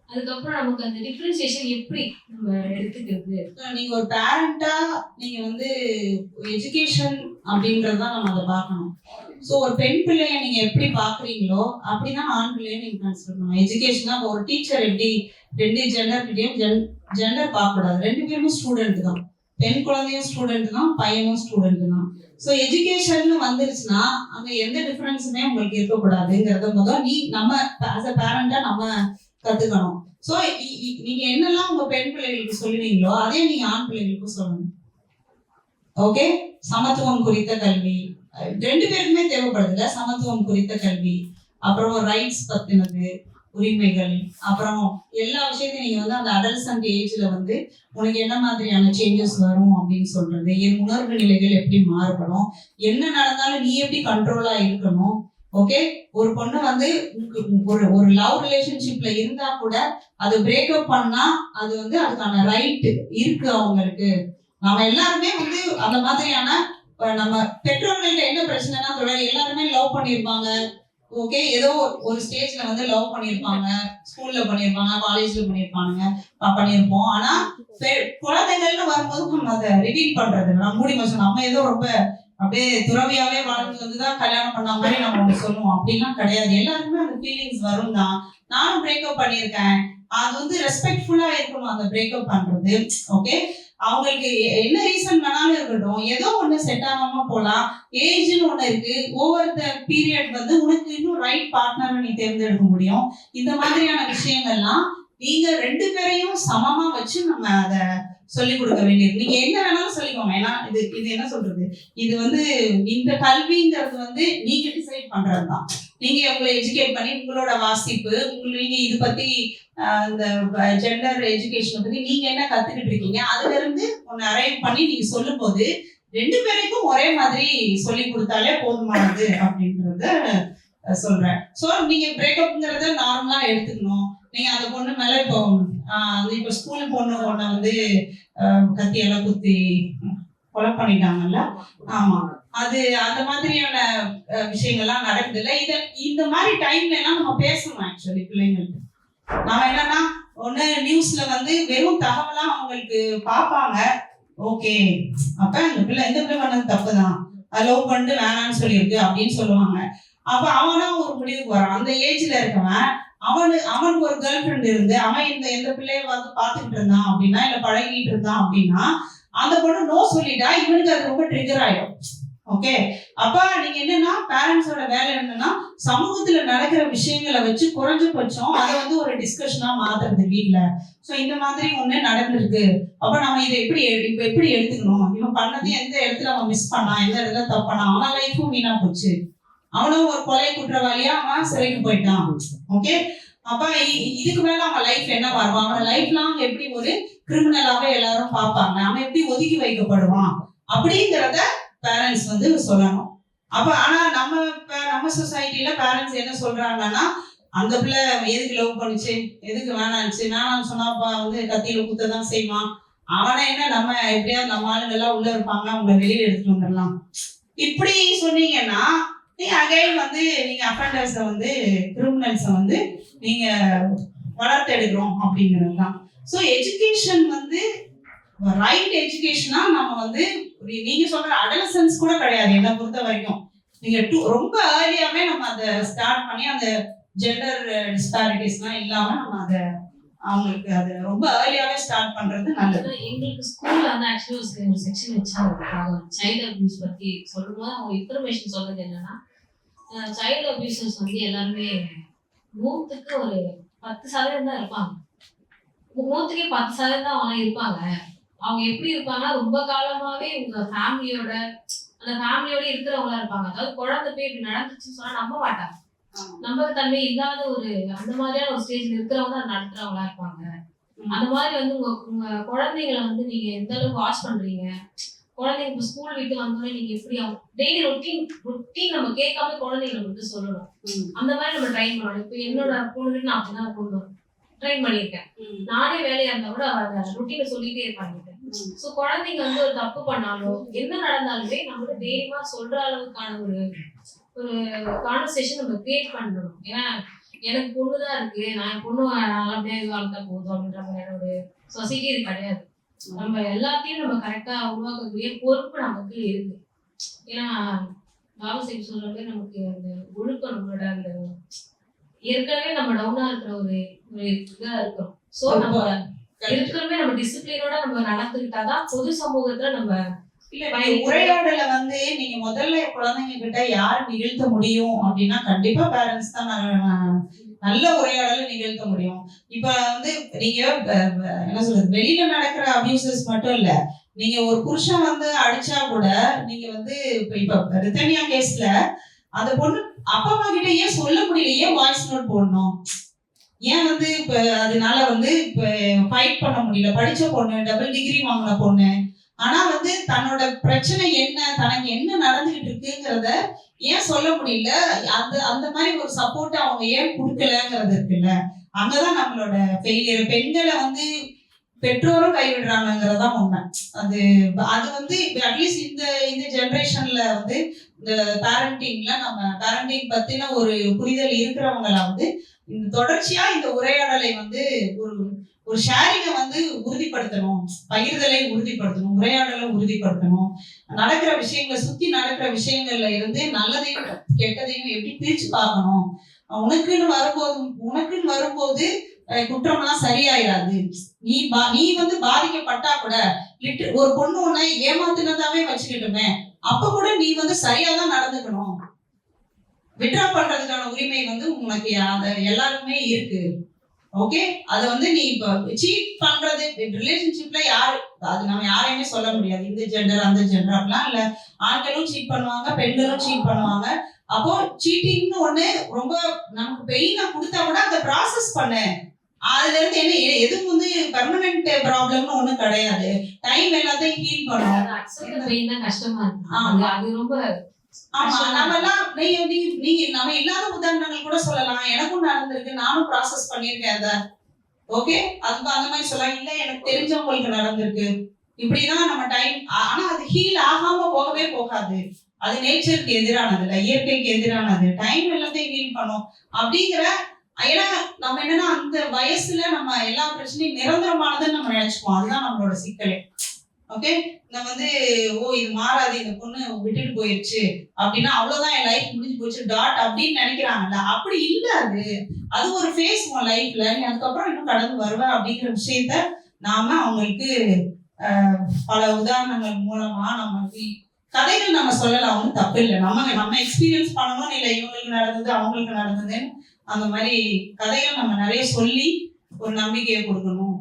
அதுக்கப்புறம் நமக்கு அந்த டிஃப்ரென்சியேஷன் எப்படி நம்ம எடுத்துக்கிறது? நீங்க ஒரு பேரண்டா நீங்க வந்து எஜுகேஷன் அப்படின்றதான் நம்ம அதை பார்க்கணும். ஸோ ஒரு பெண் பிள்ளைய நீங்க எப்படி பாக்குறீங்களோ அப்படிதான் ஆண் பிள்ளைய நீங்க கன்சிடர் பண்ணணும். எஜுகேஷனா ஒரு டீச்சர் எப்படி 2 ஜெண்டர்கிட்டையும் ஜெண்டர் பார்க்கக்கூடாது. 2 பேருமே ஸ்டூடெண்ட் தான். பெண் குழந்தையும் ஸ்டூடெண்ட் தான், பையனும் ஸ்டூடெண்ட் தான். ஸோ எஜுகேஷன் வந்துருச்சுன்னா அங்க எந்த டிஃபரன்ஸுமே உங்களுக்கு இருக்கக்கூடாதுங்கிறத முதல் நம்ம ஆஸ் அ பேரண்டா நம்ம கத்துக்கணும். ஸோ நீங்க என்னெல்லாம் உங்க பெண் பிள்ளைகளுக்கு சொல்லுவீங்களோ அதே நீங்க ஆண் பிள்ளைகளுக்கும் சொல்லணும். ஓகே, சமத்துவம் குறித்த கல்வி 2 பேருக்குமே தேவைப்படுதுல. சமத்துவம் குறித்த கல்வி, அப்புறம் ரைட்ஸ் பத்தினது, உரிமைகள், அப்புறம் எல்லா விஷயத்தையும் நீங்க வந்து அந்த அடல்சன்ட் ஏஜ்ல வந்து உனக்கு என்ன மாதிரியான சேஞ்சஸ் வரும் அப்படின்னு சொல்றது, என் உணர்வு நிலைகள் எப்படி மாறுபடும், என்ன நடந்தாலும் நீ எப்படி கண்ட்ரோலா இருக்கணும். ஓகே, ஒரு பொண்ணு வந்து ஒரு லவ் ரிலேஷன்ஷிப்ல இருந்தா கூட அது பிரேக்அப் பண்ணா அது வந்து அதுக்கான ரைட் இருக்கு அவங்களுக்கு. நம்ம எல்லாருமே வந்து அந்த மாதிரியான நம்ம பெற்றோர்கள்ட்ட என்ன பிரச்சனைனா எல்லாருமே லவ் பண்ணிருப்பாங்க. ஓகே, ஏதோ ஒரு ஸ்டேஜ்ல வந்து லவ் பண்ணிருப்பாங்க, ஸ்கூல்ல பண்ணிருப்பாங்க, காலேஜ்ல பண்ணிருப்போம். ஆனா குழந்தைகள்னு வரும்போது நம்ம அதை ரிவீல் பண்றது நம்ம மூடி மச்சம் நம்ம ஏதோ ரொம்ப அப்படியே துறவியாவே வாழ்ந்து வந்துதான் கல்யாணம் பண்ண மாதிரி நம்ம ஒண்ணு சொல்லுவோம். அப்படிலாம் கிடையாது. எல்லாருக்குமே அந்த ஃபீலிங்ஸ் வரும் தான். நானும் பிரேக்அப் பண்ணியிருக்கேன். அது வந்து ரெஸ்பெக்ட்ஃபுல்லா இருக்கணும் அந்த பிரேக்அப் பண்றது. ஓகே, அவங்களுக்கு என்ன ரீசன் வேணாலும் இருக்கட்டும், ஏதோ ஒண்ணு செட் ஆகாம போலாம். ஏஜ்னு ஒண்ணு இருக்கு. ஓவர் த பீரியட் வந்து உனக்கு இன்னும் ரைட் பார்ட்னரை நீ தேர்ந்தெடுக்க முடியும். இந்த மாதிரியான விஷயங்கள்லாம் நீங்க 2 பேரையும் சமமா வச்சு நம்ம அதை சொல்லிக் கொடுக்க வேண்டியது. நீங்க என்ன வேணாலும் சொல்லிக்கோங்க. ஏன்னா இது என்ன சொல்றது, இது வந்து இந்த கல்விங்கிறது வந்து நீங்க டிசைட் பண்றதுதான். நீங்க உங்களை எஜுகேட் பண்ணி உங்களோட வாசிப்பு நீங்க இது பத்தி இந்த ஜெண்டர் எஜுகேஷனை பத்தி நீங்க என்ன கத்துக்கிட்டு இருக்கீங்க, அதுல இருந்து ஒன்னு அரைவ் பண்ணி நீங்க சொல்லும் போது 2 பேருக்கும் ஒரே மாதிரி சொல்லி கொடுத்தாலே போதுமானது அப்படின்றத சொல்றேன். ஸோ நீங்க பிரேக்கப்ங்கிறத நார்மலா எடுத்துக்கணும். நீங்க அந்த பொண்ணு மேல இப்போ ஸ்கூல் பொண்ணு ஒண்ணு வந்து கத்தியெல்லாம் குத்தி கொலை பண்ணிட்டாங்கல்ல. ஆமா, அது அந்த மாதிரியான விஷயங்கள்லாம் நடக்குது இல்ல. இந்த மாதிரி டைம்ல எல்லாம் நம்ம பேசணும். ஆக்சுவலி பிள்ளைங்களுக்கு நாம என்னன்னா ஒண்ணு நியூஸ்ல வந்து வெறும் தகவலா அவங்களுக்கு பார்ப்பாங்க. ஓகே, அப்ப இந்த பிள்ளை பண்ணது தப்புதான், லவ் பண்ணிட்டு வேணான்னு சொல்லியிருக்கு அப்படின்னு சொல்லுவாங்க. அப்ப அவனா ஒரு முடிவுக்கு வரான். அந்த ஏஜ்ல இருக்கவன் அவனுக்கு ஒரு கேர்ள் ஃப்ரெண்ட் இருந்து அவன் எந்த பிள்ளைய வந்து பாத்துக்கிட்டு இருந்தான் அப்படின்னா, இல்ல பழகிட்டு இருந்தான் அப்படின்னா, அந்த பொண்ணு நோ சொல்லிட்டா இவனுக்கு அது ரொம்ப ட்ரிகர் ஆயிடும். ஓகே, அப்ப நீங்க என்னன்னா பேரண்ட்ஸோட வேலை என்னன்னா சமூகத்துல நடக்கிற விஷயங்களை வச்சு குறைஞ்சபட்சம் அதை வந்து ஒரு டிஸ்கஷனா மாத்துறது வீட்டுல. சோ இந்த மாதிரி ஒண்ணு நடந்திருக்கு, அப்ப நம்ம இதை எப்படி எடுத்துக்கணும், இவன் பண்ணது எந்த இடத்துல அவன் மிஸ் பண்ணான், எந்த இடத்துல தப்பானா, அவன் லைஃபும் வீணா போச்சு, அவனும் ஒரு கொலை குற்றவாளியா அவன் சிறைக்கு போயிட்டான். ஓகே, அப்ப இதுக்கு மேல அவன் லைஃப் என்ன வருவான், அவன் லைஃப் லாங் எப்படி ஒரு கிரிமினலாவே எல்லாரும் பார்ப்பாங்க, அவன் எப்படி ஒதுக்கி வைக்கப்படுவான் அப்படிங்கிறத பேரண்ட்ஸ் வந்து சொல்லணும். அப்ப ஆனா நம்ம சொசைட்டில பேரண்ட்ஸ் என்ன சொல்றாங்கன்னா, அந்த பிள்ளை எதுக்கு லவ் பண்ணுச்சு, எதுக்கு வேணாம்னு சொன்னாப்பா வந்து கத்தியில குத்ததான் செய்வான், அவனை என்ன நம்ம எப்படியாவது நம்ம ஆளுங்க எல்லாம் உள்ள இருப்பாங்க, அவங்களை வெளியில எடுத்துட்டு வந்துடலாம். இப்படி சொன்னீங்கன்னா நீங்க அகைன் வந்து நீங்க அஃபெண்டர்ஸை வந்து கிரிமினல்ஸை வந்து நீங்க வளர்த்தெடுக்கிறோம் அப்படிங்கிறது தான். ஸோ எஜுகேஷன் வந்து ரைட் எஜுகேஷனா நம்ம வந்து நீங்க சொல்ற அடலசன்ஸ் கூட கிடையாது என்னை பொறுத்த வரைக்கும். நீங்க ரொம்ப ஏர்லியாவே நம்ம அதை ஸ்டார்ட் பண்ணி அந்த ஜெண்டர் டிஸ்பாரிட்டிஸ்லாம் இல்லாம நம்ம அதை அவங்களுக்கு அதை ரொம்ப ஏர்லியாவே ஸ்டார்ட் பண்றது நல்லது. எங்களுக்கு ஸ்கூல்ல வந்து ஆக்சுவலி ஒரு செக்ஷன் வச்சாங்க சைல்டு அபியூஸ் பத்தி. சொல்லும்போது அவங்க இன்ஃபர்மேஷன் சொல்றது என்னன்னா, சைல்டு அபியூசர்ஸ் வந்து எல்லாருமே 100க்கு ஒரு 10% தான் இருப்பாங்க. 100க்கு 10% தான் அவங்க இருப்பாங்க. அவங்க எப்படி இருப்பாங்கன்னா ரொம்ப காலமாவே உங்க ஃபேமிலியோட இருக்கிறவங்களா இருப்பாங்க. அதாவது குழந்தை போய் இப்படி நடந்துச்சுன்னு சொன்னா நம்ப மாட்டாங்க. நம்பகத்தன்மை இல்லாத ஒரு அந்த மாதிரியான ஒரு ஸ்டேஜ்ல இருக்கிறவங்க தான் நடத்துறவங்களா இருப்பாங்க. அந்த மாதிரி வந்து உங்க குழந்தைங்களை வந்து நீங்க எந்த அளவுக்கு வாட்ச் பண்றீங்க, குழந்தைங்க இப்போ ஸ்கூல் விட்டு வந்தோடனே நீங்க எப்படி டெய்லி ரொட்டீன் நம்ம கேட்காம குழந்தைங்களை வந்து சொல்லணும். அந்த மாதிரி நம்ம ட்ரைன் பண்ணணும். இப்போ என்னோட பொண்ணுக்கு நான் அப்படிதான் கொண்டு ட்ரைன் பண்ணியிருக்கேன். நானே வேலையா இருந்தா கூட அவங்க ரொட்டீனை சொல்லிட்டே இருப்பாங்க. ஸோ குழந்தைங்க வந்து ஒரு தப்பு பண்ணாலும் என்ன நடந்தாலுமே நம்மளுக்கு தைரியமா சொல்ற அளவுக்கான ஒரு ஒரு கான்வர்சேஷன் நம்ம கிரியேட் பண்ணணும். ஏன்னா எனக்கு பொண்ணு தான் இருக்கு, நான் என் பொண்ணு நல்லபடியா இது வளர்த்தா போதும் அப்படின்ற மாதிரியான ஒரு சொசைட்டி இது கிடையாது. நம்ம எல்லாத்தையும் நம்ம கரெக்டா உருவாக்கக்கூடிய பொறுப்பு நமக்கு இருக்கு. ஏன்னா பாபா சாஹிப் சொல்ற மாதிரி நமக்கு அந்த ஒழுக்கம் நம்மளோட அந்த ஏற்கனவே நம்ம டவுனா இருக்கிற ஒரு இதா இருக்கிறோம். ஸோ நம்ம ஏற்கனவே நம்ம டிசிப்ளினோட நம்ம நடந்துக்கிட்டாதான் பொது சமூகத்துல நம்ம உரையாடல வந்து நீங்க முதல்ல குழந்தைங்க கிட்ட யார் நிகழ்த்த முடியும் அப்படின்னா கண்டிப்பா பேரண்ட்ஸ் தான் நல்ல உரையாடல நிகழ்த்த முடியும். இப்ப வந்து நீங்க என்ன சொல்றது, வெளியில நடக்கிற அபியூசஸ் மட்டும் இல்ல, நீங்க ஒரு புருஷன் வந்து அடிச்சா கூட நீங்க வந்து இப்ப ரித்தனியா கேஸ்ல அந்த பொண்ணு அப்பா அம்மா கிட்ட ஏன் சொல்ல முடியல, ஏன் வாய்ஸ் நோட் போடணும், ஏன் வந்து இப்ப அதனால வந்து இப்ப ஃபைட் பண்ண முடியல, படிச்ச பொண்ணு, டபுள் டிகிரி வாங்கின பொண்ணு, ஆனா வந்து தன்னோட பிரச்சனை என்ன, தனக்கு என்ன நடந்துகிட்டு இருக்குங்கிறத ஏன் சொல்ல முடியல, அந்த மாதிரி ஒரு சப்போர்ட் அவங்க ஏன் கொடுக்கலங்கிறது இருக்குல்ல, அங்கதான் நம்மளோட ஃபெயிலியர். பெண்களை வந்து பெற்றோரும் கைவிடுறாங்கிறதான் உண்மை. அது வந்து அட்லீஸ்ட் இந்த ஜெனரேஷன்ல வந்து இந்த பேரண்டிங்ல நம்ம பேரண்டிங் பத்தின ஒரு புரிதல் இருக்கிறவங்கள வந்து இந்த தொடர்ச்சியா இந்த உரையாடலை வந்து ஒரு ஷேரிங்கை வந்து உறுதிப்படுத்தணும், பகிர்தலை உறுதிப்படுத்தணும், உரையாடலை உறுதிப்படுத்தணும். நடக்கிற விஷயங்களை சுத்தி நடக்கிற விஷயங்கள்ல இருந்து நல்லதையும் கெட்டதையும் எப்படி பிரிச்சு பார்க்கணும். உனக்குன்னு வரும்போது குற்றம்லாம் சரியாயிராது. நீ வந்து பாதிக்கப்பட்டா கூட ஒரு பொண்ணு உன்னை ஏமாத்தினதாவே வச்சுக்கிட்டுமே, அப்ப கூட நீ வந்து சரியாதான் நடந்துக்கணும். விட்ரா பண்றதுக்கான உரிமை வந்து உனக்கு எல்லாருக்குமே இருக்கு. ஓகே, அது வந்து நீ இப்ப சீட் பண்றது ரிலேஷன்ஷிப்ல யாரு, அது நம்ம யாரையுமே சொல்ல முடியாது, இந்த ஜெண்டர் அந்த ஜெண்டர் அப்படிலாம் இல்ல. ஆண்களும் சீட் பண்ணுவாங்க, பெண்களும் சீட் பண்ணுவாங்க. அப்போ சீட்டிங்னு ஒண்ணு ரொம்ப நமக்கு பெயினா கொடுத்தா கூட அதை ப்ராசஸ் பண்ணு. அதுல இருந்து என்ன எதுவும் வந்து பெர்மனன்ட் ப்ராப்ளம்னு ஒண்ணும் கிடையாது. டைம் எல்லாத்தையும் ஹீல் பண்ணும். கஷ்டமா இருக்கு. அது ரொம்ப ஆமா, நம்மெல்லாம் நீங்க நம்ம இல்லாத உதாரணங்கள் கூட சொல்லலாம். எனக்கும் நடந்திருக்கு, நானும் ப்ராசஸ் பண்ணிருக்கேன் அத. ஓகே, அது அந்த மாதிரி சொல்லலாம். இல்ல எனக்கு தெரிஞ்சவங்களுக்கு நடந்திருக்கு, இப்படிதான் நம்ம டைம். ஆனா அது ஹீல் ஆகாம போகவே போகாது. அது நேச்சருக்கு எதிரானது இல்ல, இயற்கைக்கு எதிரானது. டைம் எல்லாத்தையும் ஹீல் பண்ணும் அப்படிங்கிற. ஏன்னா நம்ம என்னன்னா அந்த வயசுல நம்ம எல்லா பிரச்சனையும் நிரந்தரமானதுன்னு நம்ம நினைச்சுப்போம். அதுதான் நம்மளோட சிக்கலே. ஓகே, நம்ம வந்து இது மாறாது, இந்த பொண்ணு விட்டுட்டு போயிடுச்சு அப்படின்னா அவ்வளவுதான், என் லைஃப் முடிஞ்சு போச்சு டாட் அப்படின்னு நினைக்கிறாங்கல்ல. அப்படி இல்ல, அது ஒரு ஃபேஸ் உன் லைஃப்ல, நீ அதுக்கப்புறம் இன்னும் கடந்து வருவ அப்படிங்கிற விஷயத்த நாம அவங்களுக்கு பல உதாரணங்கள் மூலமா நம்ம கதைகள் நம்ம சொல்லலாம். ஒன்றும் தப்பு இல்லை. நம்ம எக்ஸ்பீரியன்ஸ் பண்ணணும் இல்லை, இவங்களுக்கு நடந்தது அவங்களுக்கு நடந்ததுன்னு அந்த மாதிரி கதைகள் நம்ம நிறைய சொல்லி ஒரு நம்பிக்கையை கொடுக்கணும்.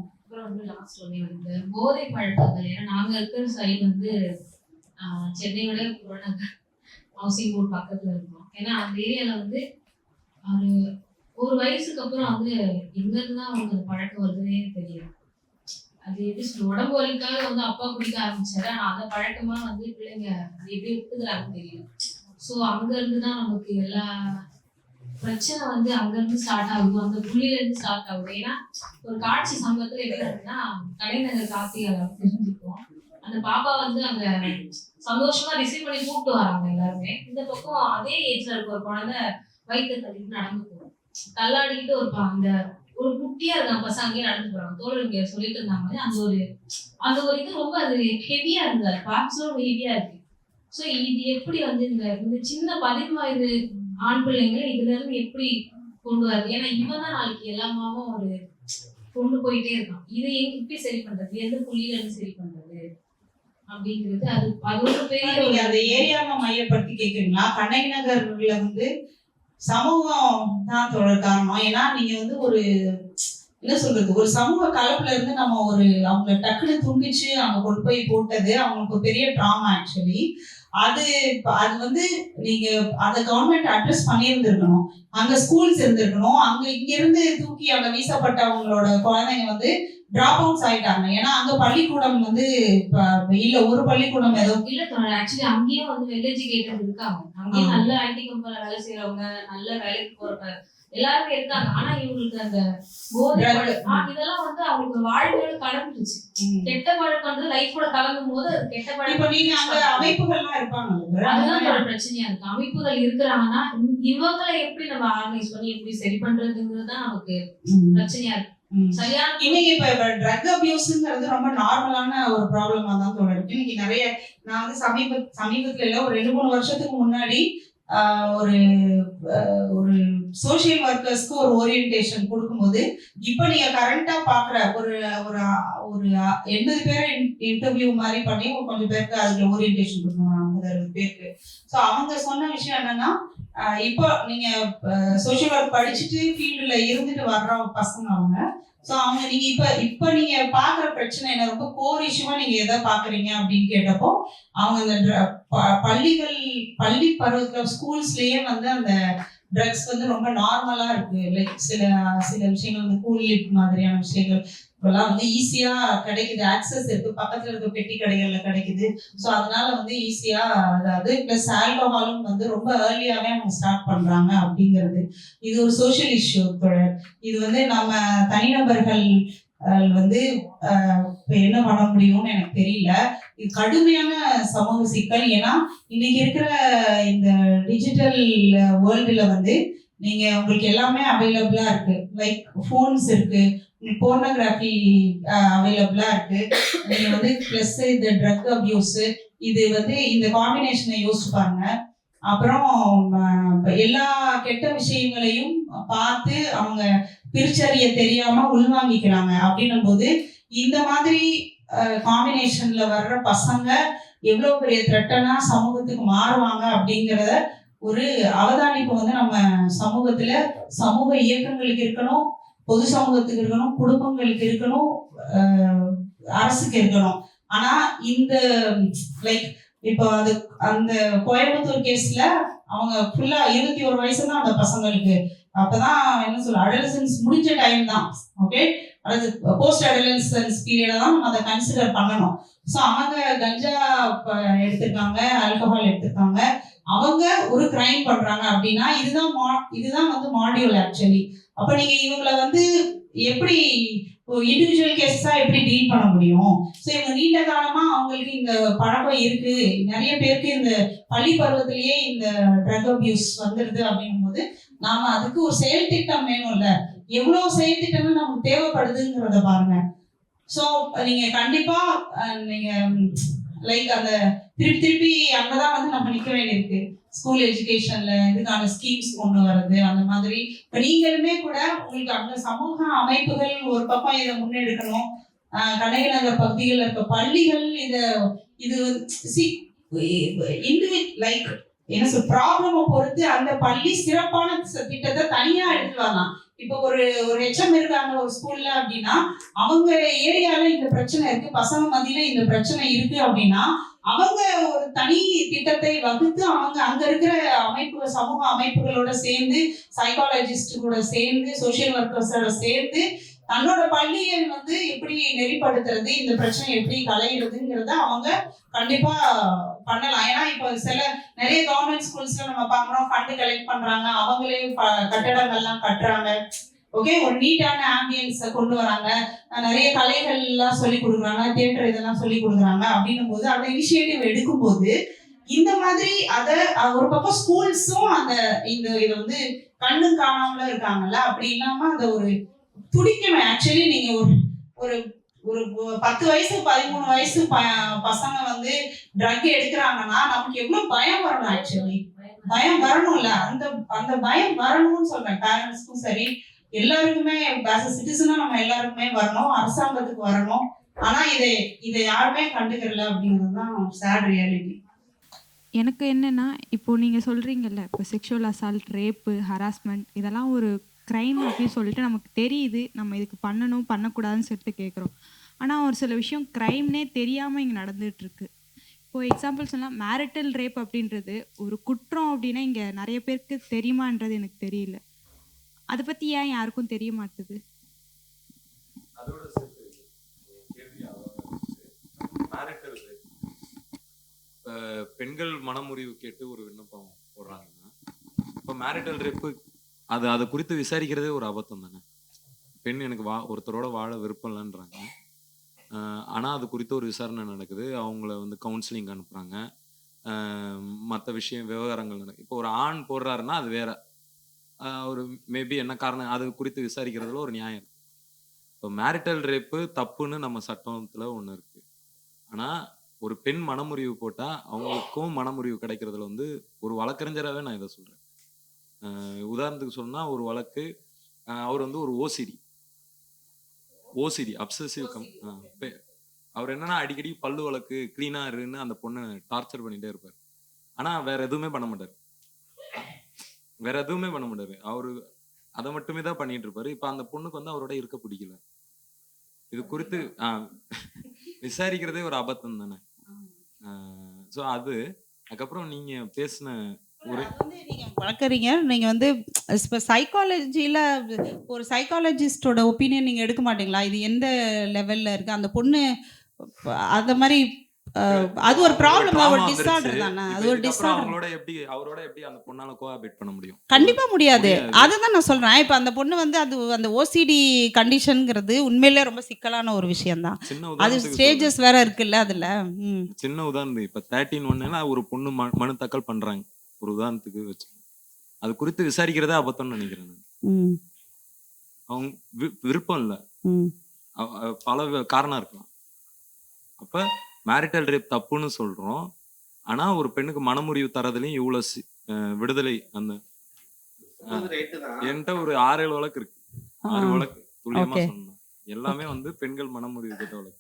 லாஸ்ட் ஒன்னே வந்து போதை பழக்கங்கள். ஏன்னா நாங்க இருக்கிற சைடு வந்து சென்னையோட புறநகர் ஹவுசிங் போர்ட் பக்கத்துல இருக்கோம். ஏன்னா அந்த ஏரியால வந்து ஒரு வயசுக்கு அப்புறம் வந்து எங்க இருந்துதான் அவங்களுக்கு அந்த பழக்கம் வருதுன்னே தெரியும். அது எப்படி உடம்பு வலிக்காக வந்து அப்பா குடிக்க ஆரம்பிச்சாரு, ஆனா அந்த பழக்கமா வந்து பிள்ளைங்க அது எப்படி எடுத்துக்கிறாங்கன்னு தெரியும். ஸோ அங்க இருந்துதான் நமக்கு எல்லா பிரச்சனை வந்து அங்க இருந்து ஸ்டார்ட் ஆகுது, அந்த புள்ளியில இருந்து ஸ்டார்ட் ஆகுது. ஏன்னா ஒரு காட்சி சம்பவத்துல எப்படி இருக்குன்னா, கலைநகர் கார்த்திகை தெரிஞ்சுப்போம். அந்த பாப்பா வந்து அங்க சந்தோஷமா ரிசீவ் பண்ணி கூப்பிட்டு வராங்க எல்லாருமே. இந்த பக்கம் அதே ஏஜ்ல இருக்க ஒரு குழந்தை வயிற்று தள்ளிட்டு நடந்து போகும், தள்ளாடிக்கிட்டு அந்த ஒரு குட்டியா இருக்காங்க பசங்க அங்கேயே நடந்து போறாங்க. தோழர் சொல்லிட்டு இருந்தாங்க. அந்த ஒரு இது ரொம்ப அது ஹெவியா இருந்தது, பார்ட்ஸும் ரொம்ப ஹெவியா இருக்கு. ஸோ இது எப்படி வந்து இந்த சின்ன 10 வயது ஆண் பிள்ளைங்களை இதுல இருந்து எப்படி கொண்டு வருது? ஏன்னா இவன் தான் நாளைக்கு எல்லாமாவும் ஒரு கொண்டு போயிட்டே இருக்கான். இதை எப்படி சரி பண்றது, எந்த புள்ளியில இருந்து சரி பண்றது அப்படிங்கிறது அது ஒரு பெரிய. அந்த ஏரியாவை மையப்படுத்தி கேக்குறீங்களா? கண்ணகி நகர்ல வந்து சமூகம் தான் காரணம். ஏன்னா நீங்க வந்து ஒரு என்ன சொல்றது, ஒரு சமூக கலப்புல இருந்து நம்ம அவங்க டக்குனு துண்டிச்சு அங்க கொண்டு போய் போட்டது அவங்களுக்கு ஒரு பெரிய ட்ராமா. ஆக்சுவலி அது வந்து நீங்க அதை கவர்மெண்ட் அட்ரஸ் பண்ணியிருந்திருக்கணும். அங்க ஸ்கூல்ஸ் இருந்திருக்கணும். அங்க இங்க இருந்து தூக்கி அங்க வீசப்பட்டவங்களோட குழந்தைங்க வந்து டிராப் அவுட்ஸ் ஆயிட்டாங்க. ஏன்னா அங்க பள்ளிக்கூடம் வந்து இல்ல, ஒரு பள்ளிக்கூடம் ஏதோ இல்ல தோழர், ஆக்சுவலி அங்கேயும் வந்து வெல் எஜுகேட்டட் இருக்காங்க. அங்கேயும் நல்ல ஐடி கம்பெனில வேலை செய்யறவங்க, நல்ல வேலைக்கு போறவங்க எல்லாருமே இருக்காங்க. ஆனா இவங்களுக்கு அந்த போதை இதெல்லாம் வந்து அவங்களுக்கு வாழ்க்கையோட கலந்துருச்சு. கெட்ட பழக்கம் வந்து லைஃபோட கலந்தும் போது அது கெட்ட பழக்கம். இப்ப நீங்க அங்க அமைப்புகள்லாம் இருப்பாங்க, அதுதான் ஒரு பிரச்சனையா இருக்கு. அமைப்புகள் இருக்கிறாங்கன்னா இவங்களை எப்படி நம்ம ஆர்கனைஸ் பண்ணி எப்படி சரி பண்றதுங்கிறது தான் நமக்கு பிரச்சனையா இருக்கு. சரியான இன்னைக்கு இப்ப ட்ரக் அபியூஸ்ங்கிறது ரொம்ப நார்மலான ஒரு ப்ராப்ளமா தான் தோணுது. இன்னைக்கு நிறைய நான் வந்து சமீபத்துல இல்ல, ஒரு 2-3 வருஷத்துக்கு முன்னாடி ஒரு ஒரு சோசியல் ஒர்க்கர்ஸ்க்கு ஒரு ஓரியன்டேஷன் கொடுக்கும்போது, இப்ப நீங்க கரண்டா பாக்குற ஒரு ஒரு ஒரு 80 பேரை இன்டர்வியூ மாதிரி பண்ணி கொஞ்சம் பேருக்கு அதுல ஓரியன்டேஷன் கொடுக்கணும், 50-60 பேருக்கு. ஸோ அவங்க சொன்ன விஷயம் என்னன்னா, இப்போ நீங்க சோசியல் ஒர்க் படிச்சுட்டு ஃபீல்டுல இருந்துட்டு வர்ற பசங்க அவங்க. ஸோ அவங்க நீங்க இப்ப நீங்க பாக்குற பிரச்சனை என்ன, ரொம்ப கோர் இஷ்யூவா நீங்க எதை பாக்குறீங்க அப்படின்னு கேட்டப்போ, அவங்க இந்த பள்ளி பருவத்துல ஸ்கூல்ஸ்லயே வந்து அந்த ட்ரக்ஸ் வந்து ரொம்ப நார்மலா இருக்கு. லைக் சில விஷயங்கள் வந்து கூல் லிப் மாதிரியான விஷயங்கள் இப்பெல்லாம் வந்து ஈஸியா கிடைக்குது, ஆக்சஸ் இருக்கு, பக்கத்துல இருக்க பெட்டி கடைகள்ல கிடைக்குது. ஸோ அதனால வந்து ஈஸியா அதாவது பிளஸ் ஆல்கஹாலும் வந்து ரொம்ப ஏர்லியாவே அவங்க ஸ்டார்ட் பண்றாங்க அப்படிங்கிறது. இது ஒரு சோஷியல் இஷ்யூ தொடர். இது வந்து நம்ம தனிநபர்கள் வந்து என்ன பண்ண முடியும்னு எனக்கு தெரியல. இது கடுமையான சமூக சிக்கல். ஏன்னா இன்னைக்கு இருக்கிற இந்த டிஜிட்டல் வேர்ல்டுல வந்து நீங்க உங்களுக்கு எல்லாமே அவைலபிளா இருக்கு. லைக் போன்ஸ் இருக்கு, போர்னோகிராஃபி அவைலபிளா இருக்கு. நீங்க வந்து பிளஸ் இந்த ட்ரக் அபியூஸ், இது வந்து இந்த காம்பினேஷனை யோசிச்சு பாருங்க. அப்புறம் எல்லா கெட்ட விஷயங்களையும் பார்த்து அவங்க பிரிச்சறிய தெரியாம உள்வாங்கிக்கிறாங்க. அப்படின்னும் போது இந்த மாதிரி காம்பினேஷன்ல வர்ற பசங்க எவ்வளவு பெரிய த்ரெட்டனா சமூகத்துக்கு மாறுவாங்க அப்படிங்கிறத ஒரு அவதானிப்பு வந்து நம்ம சமூகத்துல சமூக இயக்கங்களுக்கு இருக்கணும், பொது சமூகத்துக்கு இருக்கணும், குடும்பங்களுக்கு இருக்கணும், அரசுக்கு இருக்கணும். ஆனா இந்த லைக் இப்போ அந்த கோயம்புத்தூர் கேஸ்ல அவங்க ஃபுல்லா 21 வயசு தான் அந்த பசங்களுக்கு. அப்பதான் என்ன சொல்ல, அடலசன்ஸ் முடிஞ்ச டைம் தான். ஓகே, அதாவது போஸ்ட் அடலசன்ஸ் பீரியட தான் நம்ம அதை கன்சிடர் பண்ணணும். ஸோ அவங்க கஞ்சா எடுத்திருக்காங்க, ஆல்கஹால் எடுத்திருக்காங்க, அவங்க ஒரு கிரைம் பண்றாங்க அப்படின்னா இதுதான் வந்து மாடியூல் ஆக்சுவலி. அப்ப நீங்க இவங்களை வந்து எப்படி இண்டிவிஜுவல் கேஸா எப்படி டீல் பண்ண முடியும்? ஸோ இவங்க நீண்ட காலமா அவங்களுக்கு இந்த பழக்கம் இருக்கு. நிறைய பேருக்கு இந்த பள்ளி பருவத்திலேயே இந்த ட்ரக் அபியூஸ் வந்துடுது அப்படிங்கும் போது நாம அதுக்கு ஒரு செயல் திட்டம் வேணும்ல. எவ்வளவு செயல் திட்டம்னு நமக்கு தேவைப்படுதுங்கிறத பாருங்க. ஸோ நீங்க கண்டிப்பா நீங்க லைக் அந்த திருப்பி அங்கதான் வந்து நம்ம நிக்க வேண்டியிருக்கு. ஸ்கூல் எஜுகேஷன்ல இதுக்கான ஸ்கீம்ஸ் கொண்டு வர்றது அந்த மாதிரி. இப்ப நீங்களுமே கூட உங்களுக்கு அங்க சமூக அமைப்புகள் ஒரு பக்கம் இதை முன்னெடுக்கணும். கனக நகர் பகுதிகளில் இருக்க பள்ளிகள் இது லைக் என்ன சொல் ப்ராப்ளமை பொறுத்து அந்த பள்ளி சிறப்பான திட்டத்தை தனியா எடுத்து வரலாம். இப்போ ஒரு எச்எம் இருக்காங்க ஒரு ஸ்கூல்ல அப்படின்னா, அவங்க ஏரியால இந்த பிரச்சனை இருக்கு, பசங்க மத்தியில இந்த பிரச்சனை இருக்கு அப்படின்னா அவங்க ஒரு தனி திட்டத்தை வகுத்து அவங்க அங்க இருக்கிற சமூக அமைப்புகளோட சேர்ந்து, சைக்காலஜிஸ்ட் கூட சேர்ந்து, சோசியல் ஒர்க்கர்ஸோட சேர்ந்து தன்னோட பள்ளியை வந்து எப்படி நெறிப்படுத்துறது, இந்த பிரச்சனை எப்படி களையிறதுங்கிறத அவங்க கண்டிப்பா பண்ணலாம். ஏன்னா இப்போ நிறைய கவர்மெண்ட் ஸ்கூல்ஸ்ல நம்ம பாக்குறோம், ஃபண்ட் கலெக்ட் பண்றாங்க, அவங்களே கட்டடங்கள்லாம் கட்டுறாங்க. ஓகே, ஒரு நீட்டான ஆம்பியன்ஸை கொண்டு வராங்க, நிறைய கலைகள் எல்லாம் சொல்லி கொடுக்குறாங்க, தியேட்டர் இதெல்லாம் சொல்லி கொடுக்குறாங்க. அப்படின்னும் போது அந்த இனிஷியேட்டிவ் எடுக்கும் போது இந்த மாதிரி ஒரு பக்கம் ஸ்கூல்ஸும் இதை வந்து கண்ணு காணாமல இருக்காங்கல்ல, அப்படி இல்லாம அதை ஒரு துடிக்கணும். ஆக்சுவலி நீங்க ஒரு ஒரு 10 வயசு 13 வயசு பசங்க வந்து ட்ரக் எடுக்கிறாங்கன்னா நமக்கு எவ்வளவு பயம் வரணும். ஆக்சுவலி பயம் வரணும்ல, அந்த பயம் வரணும்னு சொல்றேன். பேரண்ட்ஸ்க்கும் சரி, எல்லாருக்குமே சிட்டிசனா நம்ம எல்லாருக்குமே வரணும், அரசாங்கத்துக்கு வரணும். ஆனா இதை யாருமே கண்டுக்கிறல அப்படிங்கிறது தான் சேட் ரியாலிட்டி. எனக்கு என்னன்னா, இப்போ நீங்க சொல்றீங்கல்ல, இப்போ செக்ஷுவல் அசால்ட், ரேப்பு, ஹராஸ்மெண்ட் இதெல்லாம் ஒரு க்ரைம் அப்படின்னு சொல்லிட்டு நமக்கு தெரியுது. நம்ம இதுக்கு பண்ணணும் பண்ணக்கூடாதுன்னு சொல்லிட்டு கேட்குறோம். ஆனால் ஒரு சில விஷயம் க்ரைம்னே தெரியாமல் இங்கே நடந்துகிட்ருக்கு. இப்போ எக்ஸாம்பிள் சொன்னால் மேரிட்டல் ரேப் அப்படின்றது ஒரு குற்றம் அப்படின்னா இங்கே நிறைய பேருக்கு தெரியுமான்றது எனக்கு தெரியல. அதை பற்றி ஏன் யாருக்கும் தெரிய மாட்டுது? அதோட சேர்த்து கேள்வி மேரிட்டல் ரேப், பெண்கள் மனமுறிவு கேட்டு ஒரு விண்ணப்பம் போடுறாங்கன்னா, இப்போ மேரிட்டல் ரேப்பு அதை குறித்து விசாரிக்கிறதே ஒரு அபத்தம் தானே. பெண் எனக்கு ஒருத்தரோட வாழ விருப்பம் இல்லைன்றாங்க, ஆனால் அது குறித்து ஒரு விசாரணை நடக்குது, அவங்கள வந்து கவுன்சிலிங் அனுப்புகிறாங்க, மற்ற விவகாரங்கள் நடக்குது. இப்போ ஒரு ஆண் போடுறாருன்னா அது வேற, ஒரு மேபி என்ன காரணம் அது குறித்து விசாரிக்கிறதுல ஒரு நியாயம். இப்போ மேரிட்டல் ரேப்பு தப்புன்னு நம்ம சட்டத்தில் ஒன்று இருக்குது. ஆனால் ஒரு பெண் மனமுறிவு போட்டால் அவங்களுக்கும் மனமுறிவு கிடைக்கிறதுல வந்து ஒரு வழக்கறிஞராகவே நான் இதை சொல்கிறேன். உதாரணத்துக்கு சொன்னால் ஒரு வழக்கு, அவர் வந்து ஒரு ஓசிடி அப்சசிவ் அவர் என்னன்னா அடிக்கடி பல்லு வழக்கு க்ளீனாக இருன்னு அந்த பொண்ணை டார்ச்சர் பண்ணிகிட்டே இருப்பார். ஆனால் வேற எதுவுமே பண்ண மாட்டார், அவரு அதை மட்டுமே தான் பண்ணிட்டு இருப்பாரு. இப்போ அந்த பொண்ணுக்கு வந்து அவரோட இருக்க பிடிக்கல. இது குறித்து விசாரிக்கிறதே ஒரு அபத்தம் தானே. ஸோ அதுக்கப்புறம் நீங்க பேசின ஒரு வழக்கறிஞர், நீங்கள் வந்து இப்போ சைக்காலஜியில் ஒரு சைக்காலஜிஸ்டோட ஒப்பீனியன் நீங்கள் எடுக்க மாட்டீங்களா? இது எந்த லெவலில் இருக்குது அந்த பொண்ணு, அந்த மாதிரி அது ஒரு ப்ராப்ளம் தான், ஒரு டிஸார்டர் தானே, அது ஒரு டிஸார்டர். அவரோட எப்படி அந்த பொண்ணால கோஆபரேட் பண்ண முடியும்? கண்டிப்பா முடியாது. அதை தான் நான் சொல்றேன். இப்போ அந்த பொண்ணு வந்து அது அந்த ஓசிடி கண்டிஷன்ங்கிறது உண்மையிலே ரொம்ப சிக்கலான ஒரு விஷயம் தான். அது ஸ்டேஜஸ் வேற இருக்குல்ல அதுல. சின்ன உதாரணம், இப்போ 13 ஒரு பொண்ணு மனு தாக்கல் பண்றாங்க ஒரு உதாரணத்துக்கு வச்சு, அது குறித்து விசாரிக்கிறதே அபத்தம்னு நினைக்கிறேன். அவங்க விருப்பம் இல்லை, பல காரணம் இருக்கலாம். அப்ப மேரிட்டல் ரேப் தப்புன்னு சொல்றோம், ஆனா ஒரு பெண்ணுக்கு மனமுறிவு தரதுலயும் இவ்வளவு விடுதலை. அந்த என்கிட்ட ஒரு 6-7 வழக்கு இருக்கு, 6 வழக்கு துல்லியமா சொன்னேன். எல்லாமே வந்து பெண்கள் மனமுறிவு கேட்ட வழக்கு.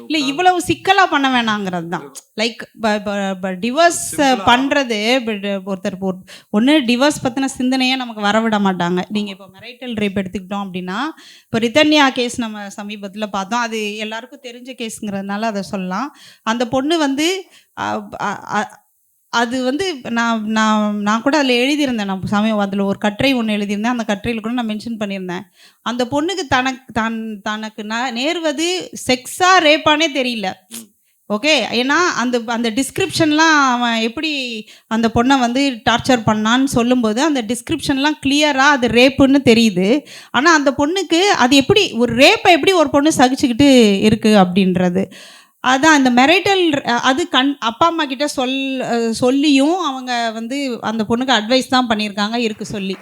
இல்ல இவ்வளவு சிக்கலா பண்ண வேணாங்கிறது தான். லைக் டிவோர்ஸ் பண்றது, ஒருத்தர் ஒன்று டிவோர்ஸ் பத்தின சிந்தனையே நமக்கு வரவிட மாட்டாங்க. நீங்க இப்போ மேரிட்டல் ரேப் எடுத்துக்கிட்டோம் அப்படின்னா, இப்போ ரிதன்யா கேஸ் நம்ம சமீபத்தில் பார்த்தோம், அது எல்லாருக்கும் தெரிஞ்ச கேஸுங்கிறதுனால அதை சொல்லலாம். அந்த பொண்ணு வந்து அது வந்து நான் கூட அதில் எழுதியிருந்தேன். நான் அதில் ஒரு கட்டுரை ஒன்று எழுதியிருந்தேன். அந்த கட்டுரையில் கூட நான் மென்ஷன் பண்ணியிருந்தேன். அந்த பொண்ணுக்கு தனக்கு நேர்வது செக்ஸா ரேப்பானே தெரியல. ஓகே, ஏன்னா அந்த டிஸ்கிரிப்ஷன்லாம் அவன் எப்படி அந்த பொண்ணை வந்து டார்ச்சர் பண்ணான்னு சொல்லும்போது அந்த டிஸ்கிரிப்ஷன்லாம் கிளியராக அது ரேப்புன்னு தெரியுது. ஆனால் அந்த பொண்ணுக்கு அது எப்படி ஒரு ரேப்பை எப்படி ஒரு பொண்ணு சகிச்சுக்கிட்டு இருக்குது அப்படின்றது அதான் இந்த மெரிட்டல். அது அப்பா அம்மா கிட்ட சொல்லியும் அவங்க வந்து அந்த பொண்ணுக்கு அட்வைஸ் தான் பண்ணியிருக்காங்க இருக்கு சொல்லி.